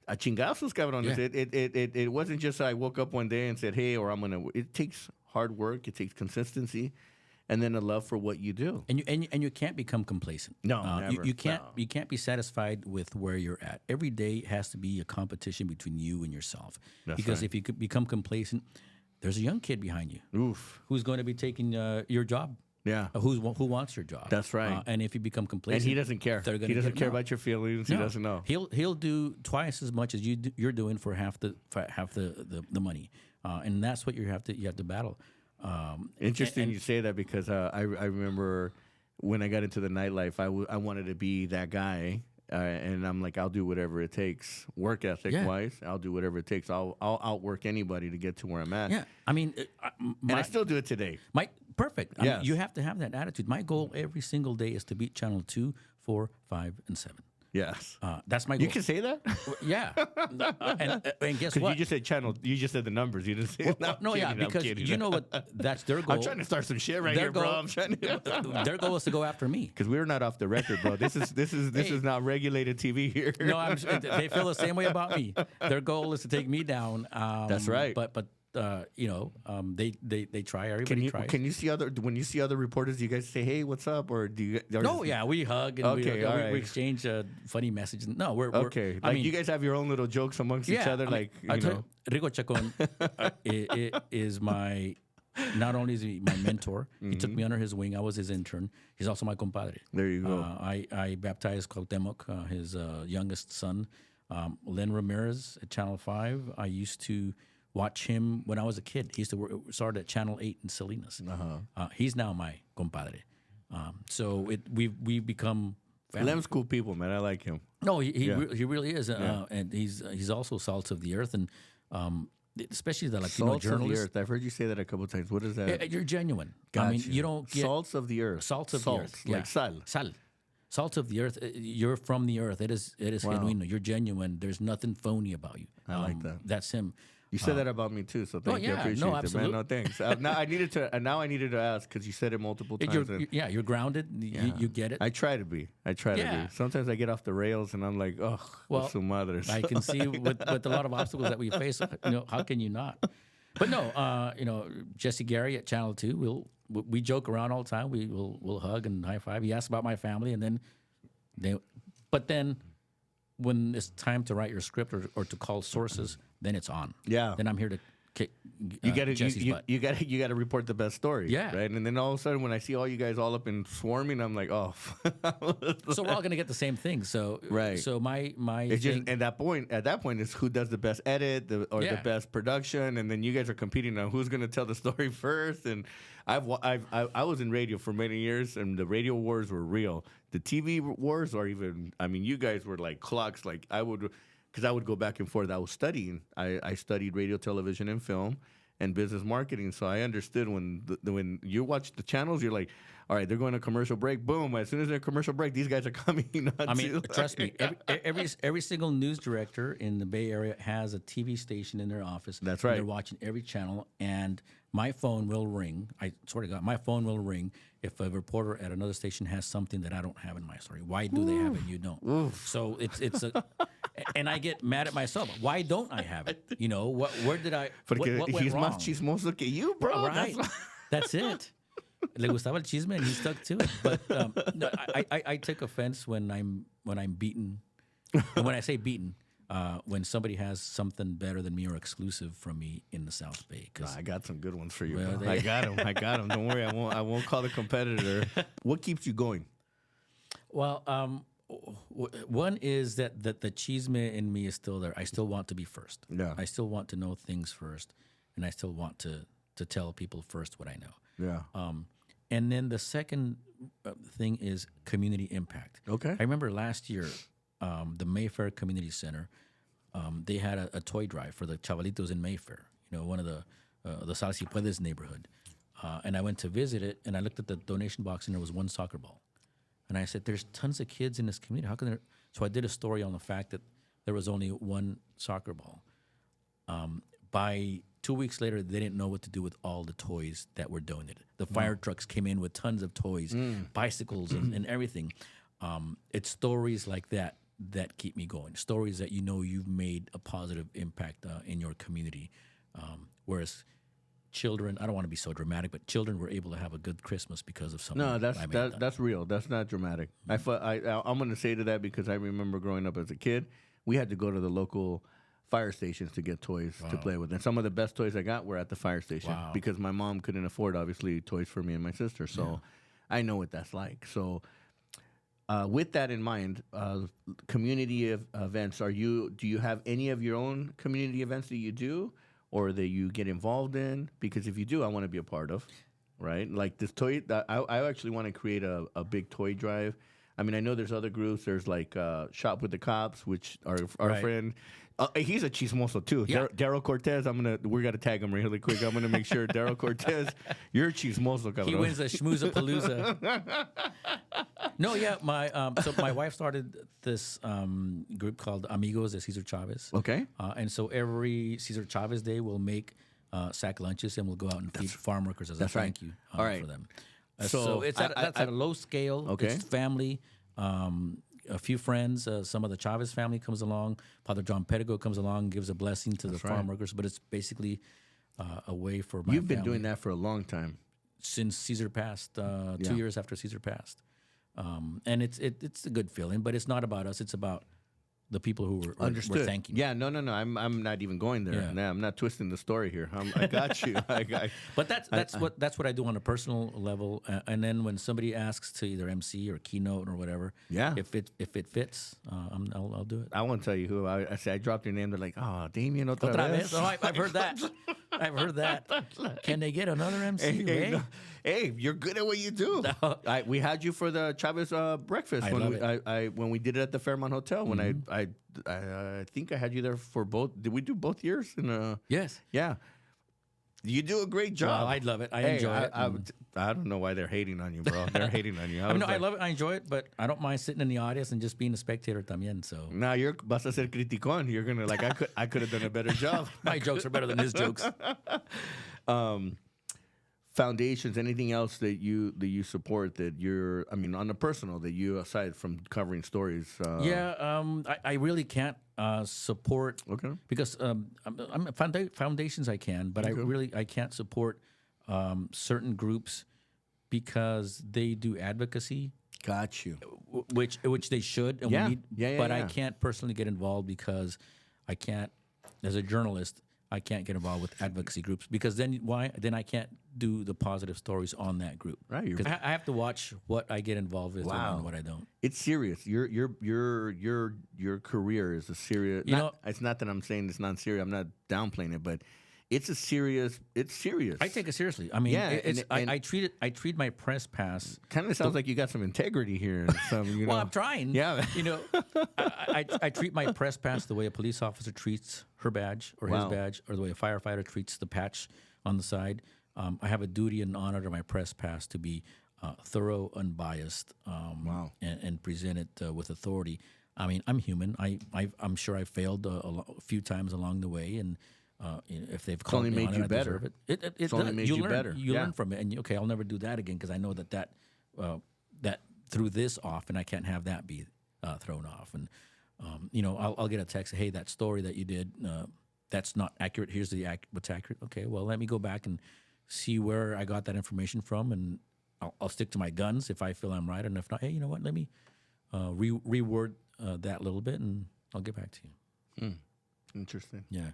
a chingazos, cabrón. Yeah. It wasn't just I woke up one day and said, hey, or I'm gonna. It takes hard work. It takes consistency. And then a love for what you do, and you can't become complacent. No, never. You can't be satisfied with where you're at. Every day has to be a competition between you and yourself. Because if you could become complacent, there's a young kid behind you. Oof. Who's going to be taking your job? Yeah. Who wants your job? That's right. And if you become complacent, and he doesn't care. He doesn't care about your feelings. No. He doesn't know. He'll do twice as much as you're doing for half the money, and that's what you have to battle. Interesting you say that because I remember when I got into the nightlife, I wanted to be that guy, and I'm like, I'll do whatever it takes, work ethic wise. I'll do whatever it takes. I'll outwork anybody to get to where I'm at. Yeah, I mean, and I still do it today. Perfect. I mean, you have to have that attitude. My goal every single day is to beat Channel 2, 4, 5, and 7. Yes, that's my goal. You can say that. Yeah, and guess what? You just said channel. You just said the numbers. You didn't say. Because you know what? That's their goal. I'm trying to start some shit right here, bro. I'm trying to. Their goal is to go after me. Because we're not off the record, bro. This is not regulated TV here. No, they feel the same way about me. Their goal is to take me down. That's right. But they try. Everybody tries. Can you see when you see other reporters? Do you guys say, "Hey, what's up?" Or do you? No, yeah, we hug and we exchange funny messages. No, we're okay. I mean, you guys have your own little jokes amongst each other, Rigo Chacon is my. Not only is he my mentor, he took me under his wing. I was his intern. He's also my compadre. There you go. I baptized Cuauhtemoc, his youngest son, Len Ramirez at Channel 5. I used to watch him when I was a kid. He used to start at Channel 8 in Salinas. He's now my compadre. So we've become family. Lem's cool people, man. I like him. No, he really is. And he's also salt of the earth, and especially the Latino salts journalists. Of the earth. I've heard you say that a couple of times. What is that? You're genuine. Gotcha. I mean, you don't get salts of the earth. Salts of the earth, like sal. Salt of the earth. You're from the earth. It is genuino. You're genuine. There's nothing phony about you. I like that. That's him. You said that about me too, so thank you. I appreciate it, man. No, thanks. Now I needed to ask because you said it multiple times. You're grounded. You get it. I try to be. Sometimes I get off the rails and I'm like, oh, su madres. I can see with a lot of obstacles that we face. How can you not? But no, Jesse Gary at Channel 2. we joke around all the time. We'll hug and high five. He asks about my family, and but then when it's time to write your script or to call sources, then it's on. Yeah. Then I'm here to kick. You got Jesse's butt. you got to report the best story. Yeah. Right. And then all of a sudden, when I see all you guys all up and swarming, I'm like, oh. So we're all gonna get the same thing. So right. So my it's just at that point is who does the best edit or the best production, and then you guys are competing on who's gonna tell the story first. And I was in radio for many years, and the radio wars were real. The TV wars are even. I mean, you guys were like clocks. Like I would go back and forth. I was studying. I studied radio, television, and film, and business marketing. So I understood when you watch the channels, you're like, all right, they're going to commercial break. Boom! As soon as they're commercial break, these guys are coming. I mean, trust me. Every single news director in the Bay Area has a TV station in their office. That's right. They're watching every channel, and my phone will ring. I swear to God, my phone will ring if a reporter at another station has something that I don't have in my story. Why do they have it? You don't. Oof. So it's a. And I get mad at myself. Why don't I have it? You know, where did I? What went he's wrong? más chismoso que you, bro. Right. That's it. Le gustaba el chisme, and he stuck to it. But no, I take offense when I'm beaten. And when I say beaten, when somebody has something better than me or exclusive from me in the South Bay. I got some good ones for you. Well, I got them. Don't worry. I won't call the competitor. What keeps you going? Well, one is that the chisme in me is still there. I still want to be first. Yeah. I still want to know things first, and I still want to tell people first what I know. Yeah. And then the second thing is community impact. Okay. I remember last year, the Mayfair Community Center, they had a toy drive for the chavalitos in Mayfair. You know, one of the Sal Si Puedes neighborhood. And I went to visit it, and I looked at the donation box, and there was one soccer ball. And I said, there's tons of kids in this community. How can there? So I did a story on the fact that there was only one soccer ball. By 2 weeks later, they didn't know what to do with all the toys that were donated. The fire trucks came in with tons of toys, bicycles, and everything. It's stories like that keep me going. Stories that you know you've made a positive impact in your community. Whereas children, I don't want to be so dramatic, but children were able to have a good Christmas because of something. No, that's real. That's not dramatic. I'm going to say to that because I remember growing up as a kid, we had to go to the local fire stations to get toys to play with. And some of the best toys I got were at the fire station because my mom couldn't afford, obviously, toys for me and my sister. So I know what that's like. So with that in mind, community events, do you have any of your own community events that you do or that you get involved in? Because if you do, I want to be a part of, right? Like this toy, I actually want to create a big toy drive. I mean, I know there's other groups. There's like Shop with the Cops, which our friend, he's a chismoso too. Yeah. Daryl Cortez. We got to tag him really quick. I'm gonna make sure Daryl Cortez, you're a chismoso. Cabrón. He wins a schmoozapalooza. No, yeah, so my wife started this group called Amigos de Cesar Chavez. Okay. And so every Cesar Chavez Day, we'll make sack lunches and we'll go out and feed farm workers as a thank you for them. So it's that's at a low scale. Okay. It's family. A few friends, some of the Chavez family comes along. Father John Pedigo comes along, gives a blessing to the farm workers. But it's basically a way for my You've been family doing that for a long time. Since Caesar passed, 2 years after Caesar passed. And it's a good feeling, but it's not about us. It's about the people who were thanking. Yeah, no. I'm not even going there. Yeah. No, I'm not twisting the story here. I got you. But that's what I do on a personal level. And then when somebody asks to either MC or keynote or whatever, if it fits, I'll do it. I won't tell you who. I dropped your name. They're like, oh, Damian otra vez. Oh, I've heard that. I've heard that. Can they get another MC? Hey, you're good at what you do. No. We had you for the Chavez breakfast when we did it at the Fairmont Hotel. When I think I had you there for both. Did we do both years? Yes. Yeah. You do a great job. Well, I love it. I enjoy it. I don't know why they're hating on you, bro. They're hating on you. I love it. I enjoy it, but I don't mind sitting in the audience and just being a spectator también. So now you're vas a ser criticón. You're gonna I could have done a better job. My jokes are better than his jokes. Foundations, anything else that you support that you're, I mean, on the personal that you, aside from covering stories? I really can't support. Okay. Because foundations I can, but I can't support certain groups because they do advocacy. Got you. Which they should. And Yeah. we need, Yeah, but I yeah. can't personally get involved because I can't, as a journalist, I can't get involved with advocacy groups because then why? Then I can't do the positive stories on that group. Right. Because I have to watch what I get involved with and what I don't. It's serious. Your career is a serious. It's not that I'm saying it's not serious. I'm not downplaying it, but it's serious. I take it seriously. I mean, I treat my press pass. Kind of sounds like you got some integrity here. And some, well, I'm trying. Yeah. I treat my press pass the way a police officer treats her badge or his badge, or the way a firefighter treats the patch on the side. I have a duty and honor to my press pass to be thorough, unbiased, and present it with authority. I mean, I'm human. I'm sure I failed a few times along the way, and if they've called me on it, I deserve it. It's only made you better. You learn from it, and okay, I'll never do that again because I know that threw this off, and I can't have that be thrown off. And I'll get a text, hey, that story that you did, that's not accurate. Here's what's accurate. Okay, well, let me go back and see where I got that information from, and I'll stick to my guns if I feel I'm right, and if not, hey, you know what? Let me reword that a little bit, and I'll get back to you. Interesting. Yeah.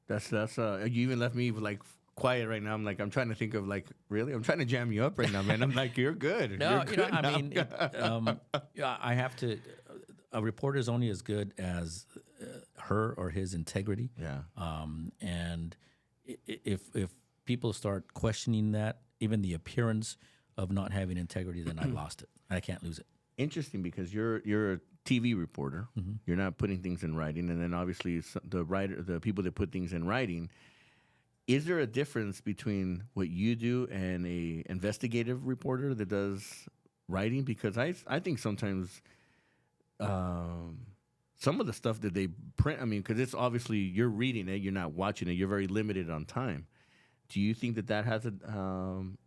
That's you even left me like quiet right now. I'm like, I'm trying to think of like, really? I'm trying to jam you up right now, man. I'm like, you're good. No, you're good I mean, I have to. A reporter is only as good as her or his integrity. Yeah. And if people start questioning that, even the appearance of not having integrity, then I lost it. I can't lose it. Interesting, because you're a TV reporter. Mm-hmm. You're not putting things in writing, and then obviously the people that put things in writing. Is there a difference between what you do and a investigative reporter that does writing? Because I think sometimes some of the stuff that they print, I mean, because it's obviously you're reading it, you're not watching it, you're very limited on time. Do you think that has an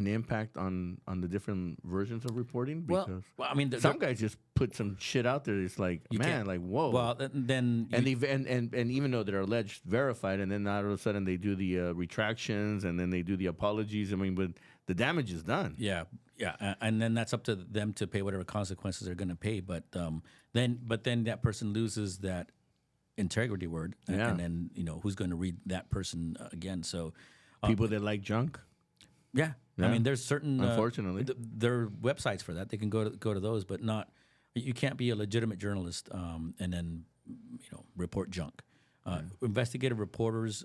impact on the different versions of reporting? Because I mean, some guys just put some shit out there. It's like, man, like, whoa. Well, then and even though they're alleged verified, and then all of a sudden they do the retractions, and then they do the apologies. I mean, but the damage is done. Yeah, and then that's up to them to pay whatever consequences they're going to pay. But then that person loses that integrity word, and then who's going to read that person again? So people that like junk. Yeah. I mean, there's certain unfortunately there are websites for that. They can go to those, but not. You can't be a legitimate journalist and then report junk. Investigative reporters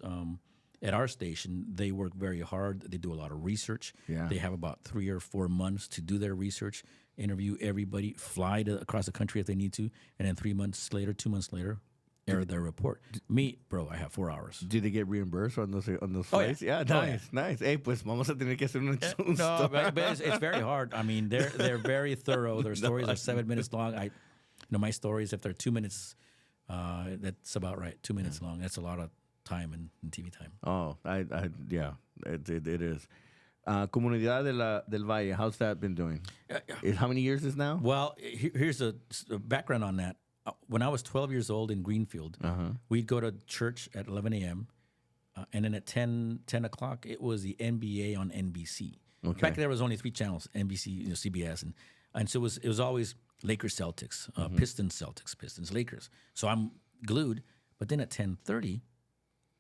at our station, they work very hard. They do a lot of research. Yeah. They have about 3 or 4 months to do their research, interview everybody, fly across the country if they need to, and then 2 months later, air their report. Me, bro, I have 4 hours. Do they get reimbursed on those flights? Yeah, nice. Hey, pues vamos a tener que hacer un No, but it's very hard. I mean, they're very thorough. Their stories are 7 minutes long. My stories, if they're 2 minutes, that's about right. 2 minutes long. That's a lot of time in TV time. Oh, it is. Comunidad del Valle, how's that been doing? How many years is now? Well, here's a background on that. When I was 12 years old in Greenfield, we'd go to church at 11 a.m., and then at 10 o'clock, it was the NBA on NBC. Okay. Back there was only 3 channels, NBC, CBS, and so it was always Lakers, Celtics, Pistons, Celtics, Pistons, Lakers. So I'm glued. But then at 10:30,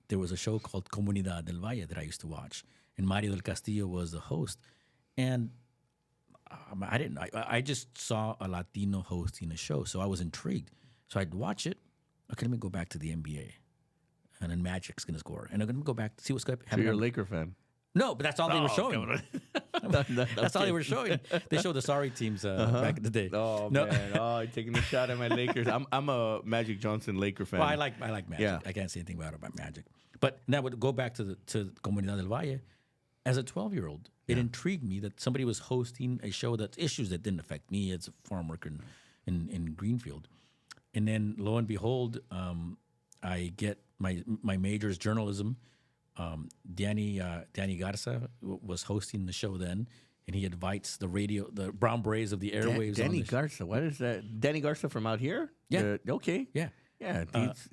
there was a show called Comunidad del Valle that I used to watch, and Mario del Castillo was the host. And I just saw a Latino hosting a show, so I was intrigued. So I'd watch it. Okay, let me go back to the NBA, and then Magic's going to score, and I'm going to go back to see what's going to happen. So you're a Laker fan? No, but that's all they were showing. That's all they were showing. They showed the sorry teams back in the day. Oh man! Oh, you're taking a shot at my Lakers. I'm a Magic Johnson Laker fan. Well, I like Magic. Yeah. I can't say anything bad about Magic. But that would go back to Comunidad del Valle. As a 12-year-old, it intrigued me that somebody was hosting a show that's issues that didn't affect me as a farm worker in Greenfield. And then, lo and behold, I get my major is journalism. Danny Garza was hosting the show then, and he invites the Brown Berets of the airwaves. Danny Garza, what is that? Danny Garza from out here? Yeah. Okay. Yeah. Yeah.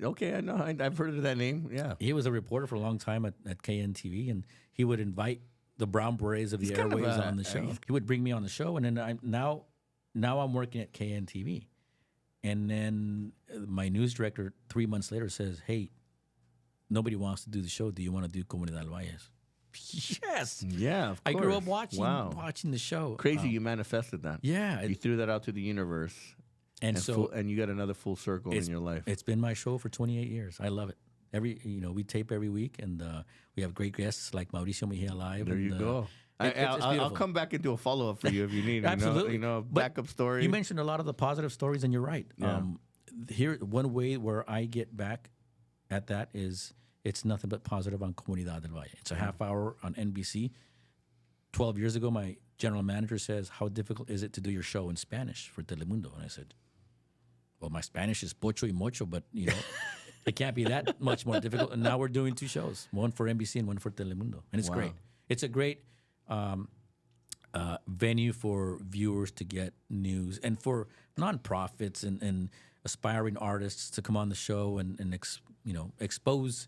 Okay, I know. I've heard of that name. Yeah. He was a reporter for a long time at KNTV, and he would invite the brown berets of the airwaves on the show. He would bring me on the show, and then now I'm working at KNTV. And then my news director 3 months later says, "Hey, nobody wants to do the show. Do you want to do Comunidad Valles?" Yes. Yeah, of course. I grew up watching the show. Crazy, you manifested that. Yeah. You threw that out to the universe. And you got another full circle in your life. It's been my show for 28 years. I love it. We tape every week, and we have great guests like Mauricio Mejia Live. There you go. I'll come back and do a follow-up for you if you need. Absolutely. Backup story. You mentioned a lot of the positive stories, and you're right. Yeah. Here, one way where I get back at that is it's nothing but positive on Comunidad del Valle. It's a half hour on NBC. 12 years ago, my general manager says, "How difficult is it to do your show in Spanish for Telemundo?" And I said, "Well, my Spanish is pocho y mocho, but it can't be that much more difficult." And now we're doing 2 shows, one for NBC and one for Telemundo, and it's great. It's a great venue for viewers to get news, and for nonprofits and aspiring artists to come on the show and expose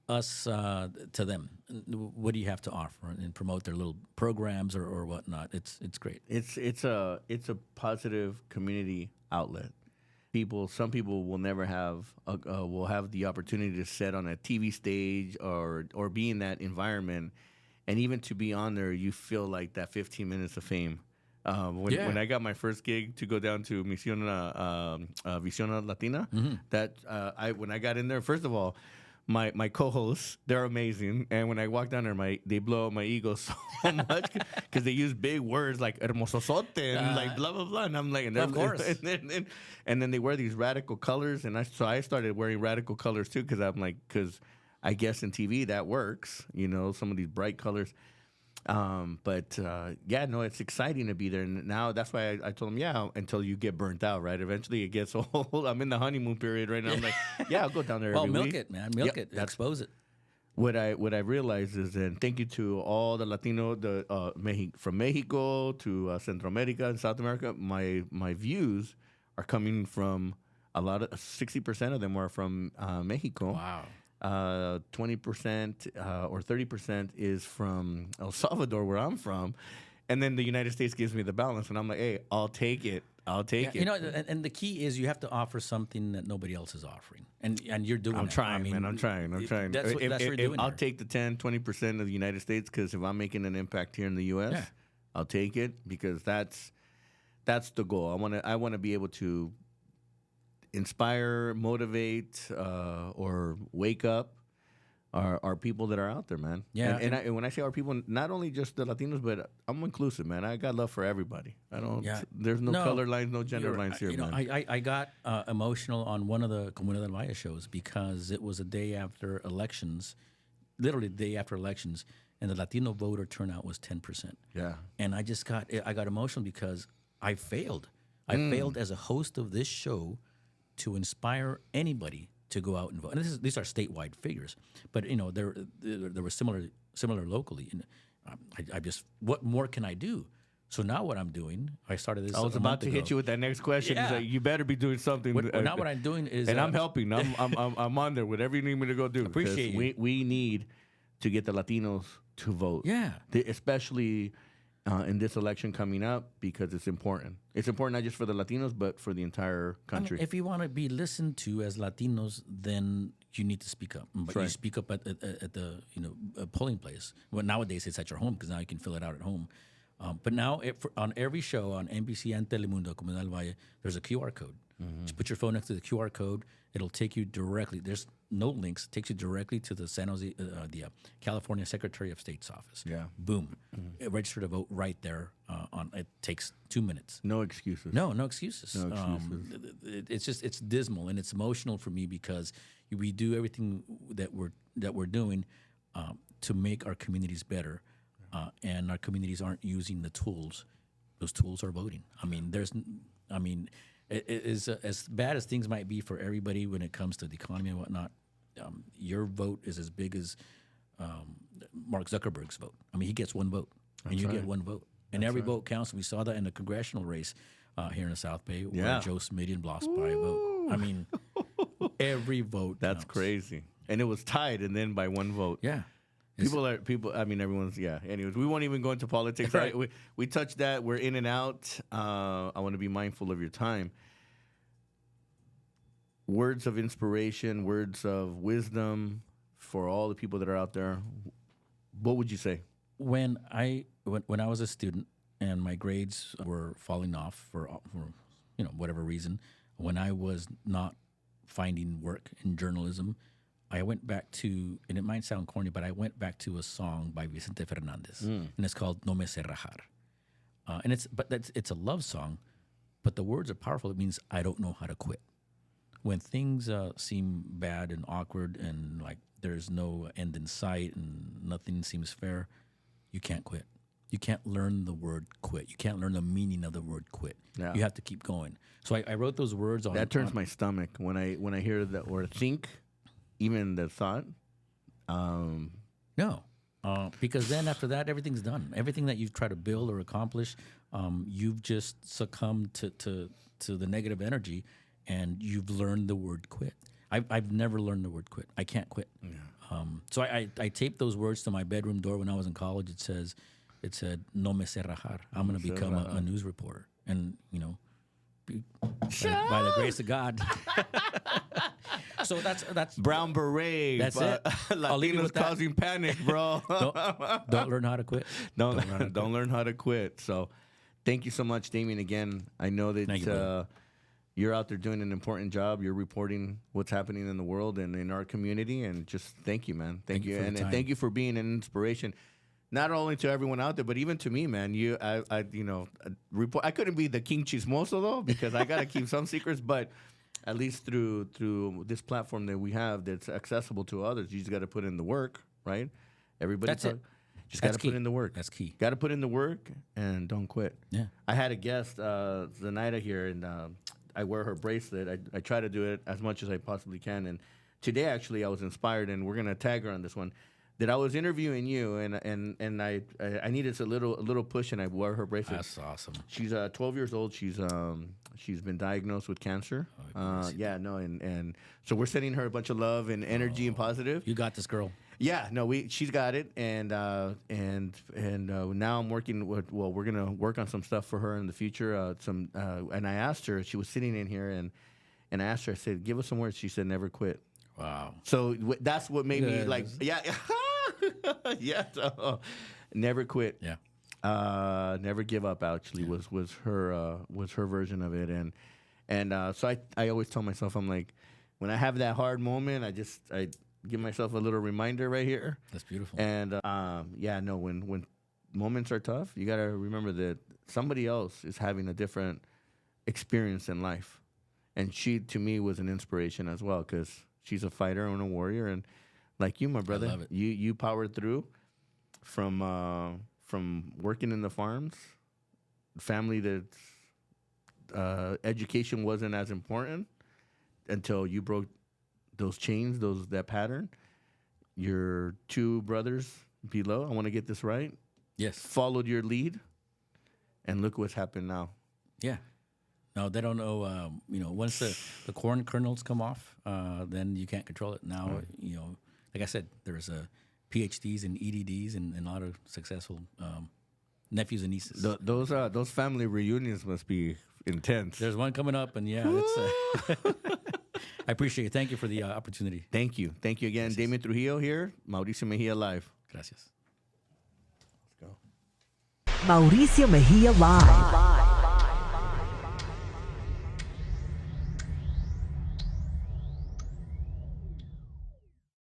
us to them. What do you have to offer, and promote their little programs or whatnot? It's great. It's a positive community outlet. Some people will never have will have the opportunity to sit on a TV stage or be in that environment, and even to be on there, you feel like that 15 minutes of fame. When I got my first gig to go down to Visión Latina, when I got in there, first of all, my co-hosts, they're amazing, and when I walk down there, they blow up my ego so much because they use big words like hermososote and like blah blah blah, and I'm like, of course, and then they wear these radical colors, and so I started wearing radical colors too because I guess in TV that works, some of these bright colors. It's exciting to be there. And now that's why I told him, until you get burnt out, right? Eventually it gets old. I'm in the honeymoon period right now. I'm like, I'll go down there every milk week. It, man. Milk it. Expose it. What I realized is, and thank you to all the Latino, from Mexico to Central America and South America, my views are coming from 60% of them are from Mexico. Wow. 20% or 30% is from El Salvador, where I'm from, and then the United States gives me the balance, and I'm like, hey, I'll take it. it. And the key is you have to offer something that nobody else is offering, and you're doing. I'm trying, man. I'm trying. That's what you're doing. I'll take the 10-20% of the United States, because if I'm making an impact here in the U.S., I'll take it, because that's the goal. I want to be able to inspire, motivate, or wake up our people that are out there, man. Yeah. And when I say our people, not only just the Latinos, but I'm inclusive, man. I got love for everybody. There's no color lines, no gender lines here, man. I got emotional on one of the Comunidad Valle shows because it was a day after elections, literally the day after elections, and the Latino voter turnout was 10%. Yeah. And I got emotional because I failed. I failed as a host of this show to inspire anybody to go out and vote. And these are statewide figures, but there were similar locally. And I just, what more can I do? So now what I'm doing, I started this. I was about to hit you with that next question. Yeah. Like, you better be doing something. Now what I'm doing is, and I'm helping. I'm on there. Whatever you need me to go do. Appreciate you. We need to get the Latinos to vote. Yeah, especially in this election coming up, because it's important. It's important not just for the Latinos, but for the entire country. If you want to be listened to as Latinos, then you need to speak up. But you speak up at the polling place. Well, nowadays it's at your home because now you can fill it out at home. But now on every show on NBC and Telemundo, Comunidad Valle, there's a QR code. Just put your phone next to the QR code. It'll take you directly. There's no links. It takes you directly to the San Jose, the California Secretary of State's office. Yeah. Boom. Register to vote right there. It takes 2 minutes. No excuses. No excuses. It's dismal and it's emotional for me because we do everything that we're doing to make our communities better, and our communities aren't using the tools. Those tools are voting. It is as bad as things might be for everybody when it comes to the economy and whatnot. Your vote is as big as Mark Zuckerberg's vote. He gets one vote, and you get one vote, and every vote counts. We saw that in the congressional race here in the South Bay, where Joe Smidian lost by a vote. Every vote. That's counts. crazy, and it was tied, and then by one vote. Yeah. People. I mean, everyone's. Yeah. Anyways, we won't even go into politics. Right. We touched that. We're in and out. I want to be mindful of your time. Words of inspiration, words of wisdom for all the people that are out there. What would you say? When I was a student and my grades were falling off for whatever reason, when I was not finding work in journalism, I went back to, and it might sound corny, but I went back to a song by Vicente Fernandez, and it's called No Me Sé Rajar. And it's a love song, but the words are powerful. It means I don't know how to quit. When things seem bad and awkward and like there's no end in sight and nothing seems fair, you can't quit. You can't learn the word quit. You can't learn the meaning of the word quit. Yeah. You have to keep going. So I wrote those words on. That turns my stomach when I hear that or think, even the thought. No, because then after that, everything's done. Everything that you've tried to build or accomplish, you've just succumbed to the negative energy, and you've learned the word quit. I've never learned the word quit. I can't quit. Yeah. So I taped those words to my bedroom door when I was in college. It said, "No me sé rajar." I'm going to become a news reporter, and by the grace of God. So that's brown beret. That's it. Latinos causing panic, bro. Don't learn how to quit. Don't learn how to quit. So, thank you so much, Damian. Again, I know that you're out there doing an important job. You're reporting what's happening in the world and in our community, and just thank you, man. Thank you, and thank you for being an inspiration. Not only to everyone out there, but even to me, man. I couldn't be the king chismoso though, because I gotta keep some secrets. But at least through this platform that we have, that's accessible to others, you just got to put in the work, right? Everybody, just got to put in the work. That's key. Got to put in the work and don't quit. Yeah. I had a guest, Zenaida here, and I wear her bracelet. I try to do it as much as I possibly can. And today, actually, I was inspired, and we're gonna tag her on this one. That I was interviewing you, and I needed a little push, and I wore her bracelet. That's awesome. She's 12 years old. She's been diagnosed with cancer. And so we're sending her a bunch of love and energy and positive. You got this, girl. Yeah, no, she's got it, and now I'm working with. Well, we're gonna work on some stuff for her in the future. And I asked her. She was sitting in here, and I asked her. I said, "Give us some words." She said, "Never quit." Wow. So that's what made me like, yeah. Yeah, so, never quit. Yeah, never give up. Actually, was her version of it, and so I always tell myself, I'm like, when I have that hard moment, I give myself a little reminder right here. That's beautiful. And when moments are tough, you gotta remember that somebody else is having a different experience in life, and she to me was an inspiration as well, because she's a fighter and a warrior, and like you, my brother, I love it. You powered through from working in the farms, family that education wasn't as important until you broke those chains, that pattern. Your two brothers below, I want to get this right. Yes. Followed your lead, and look what's happened now. Yeah. No, they don't know. Once the corn kernels come off, then you can't control it. Now, like I said, there's PhDs and EDDs and a lot of successful nephews and nieces. Those family reunions must be intense. There's one coming up, and yeah, it's. I appreciate it. Thank you for the opportunity. Thank you again, Gracias. Damian Trujillo here, Mauricio Mejia Live. Gracias. Let's go. Mauricio Mejia Live.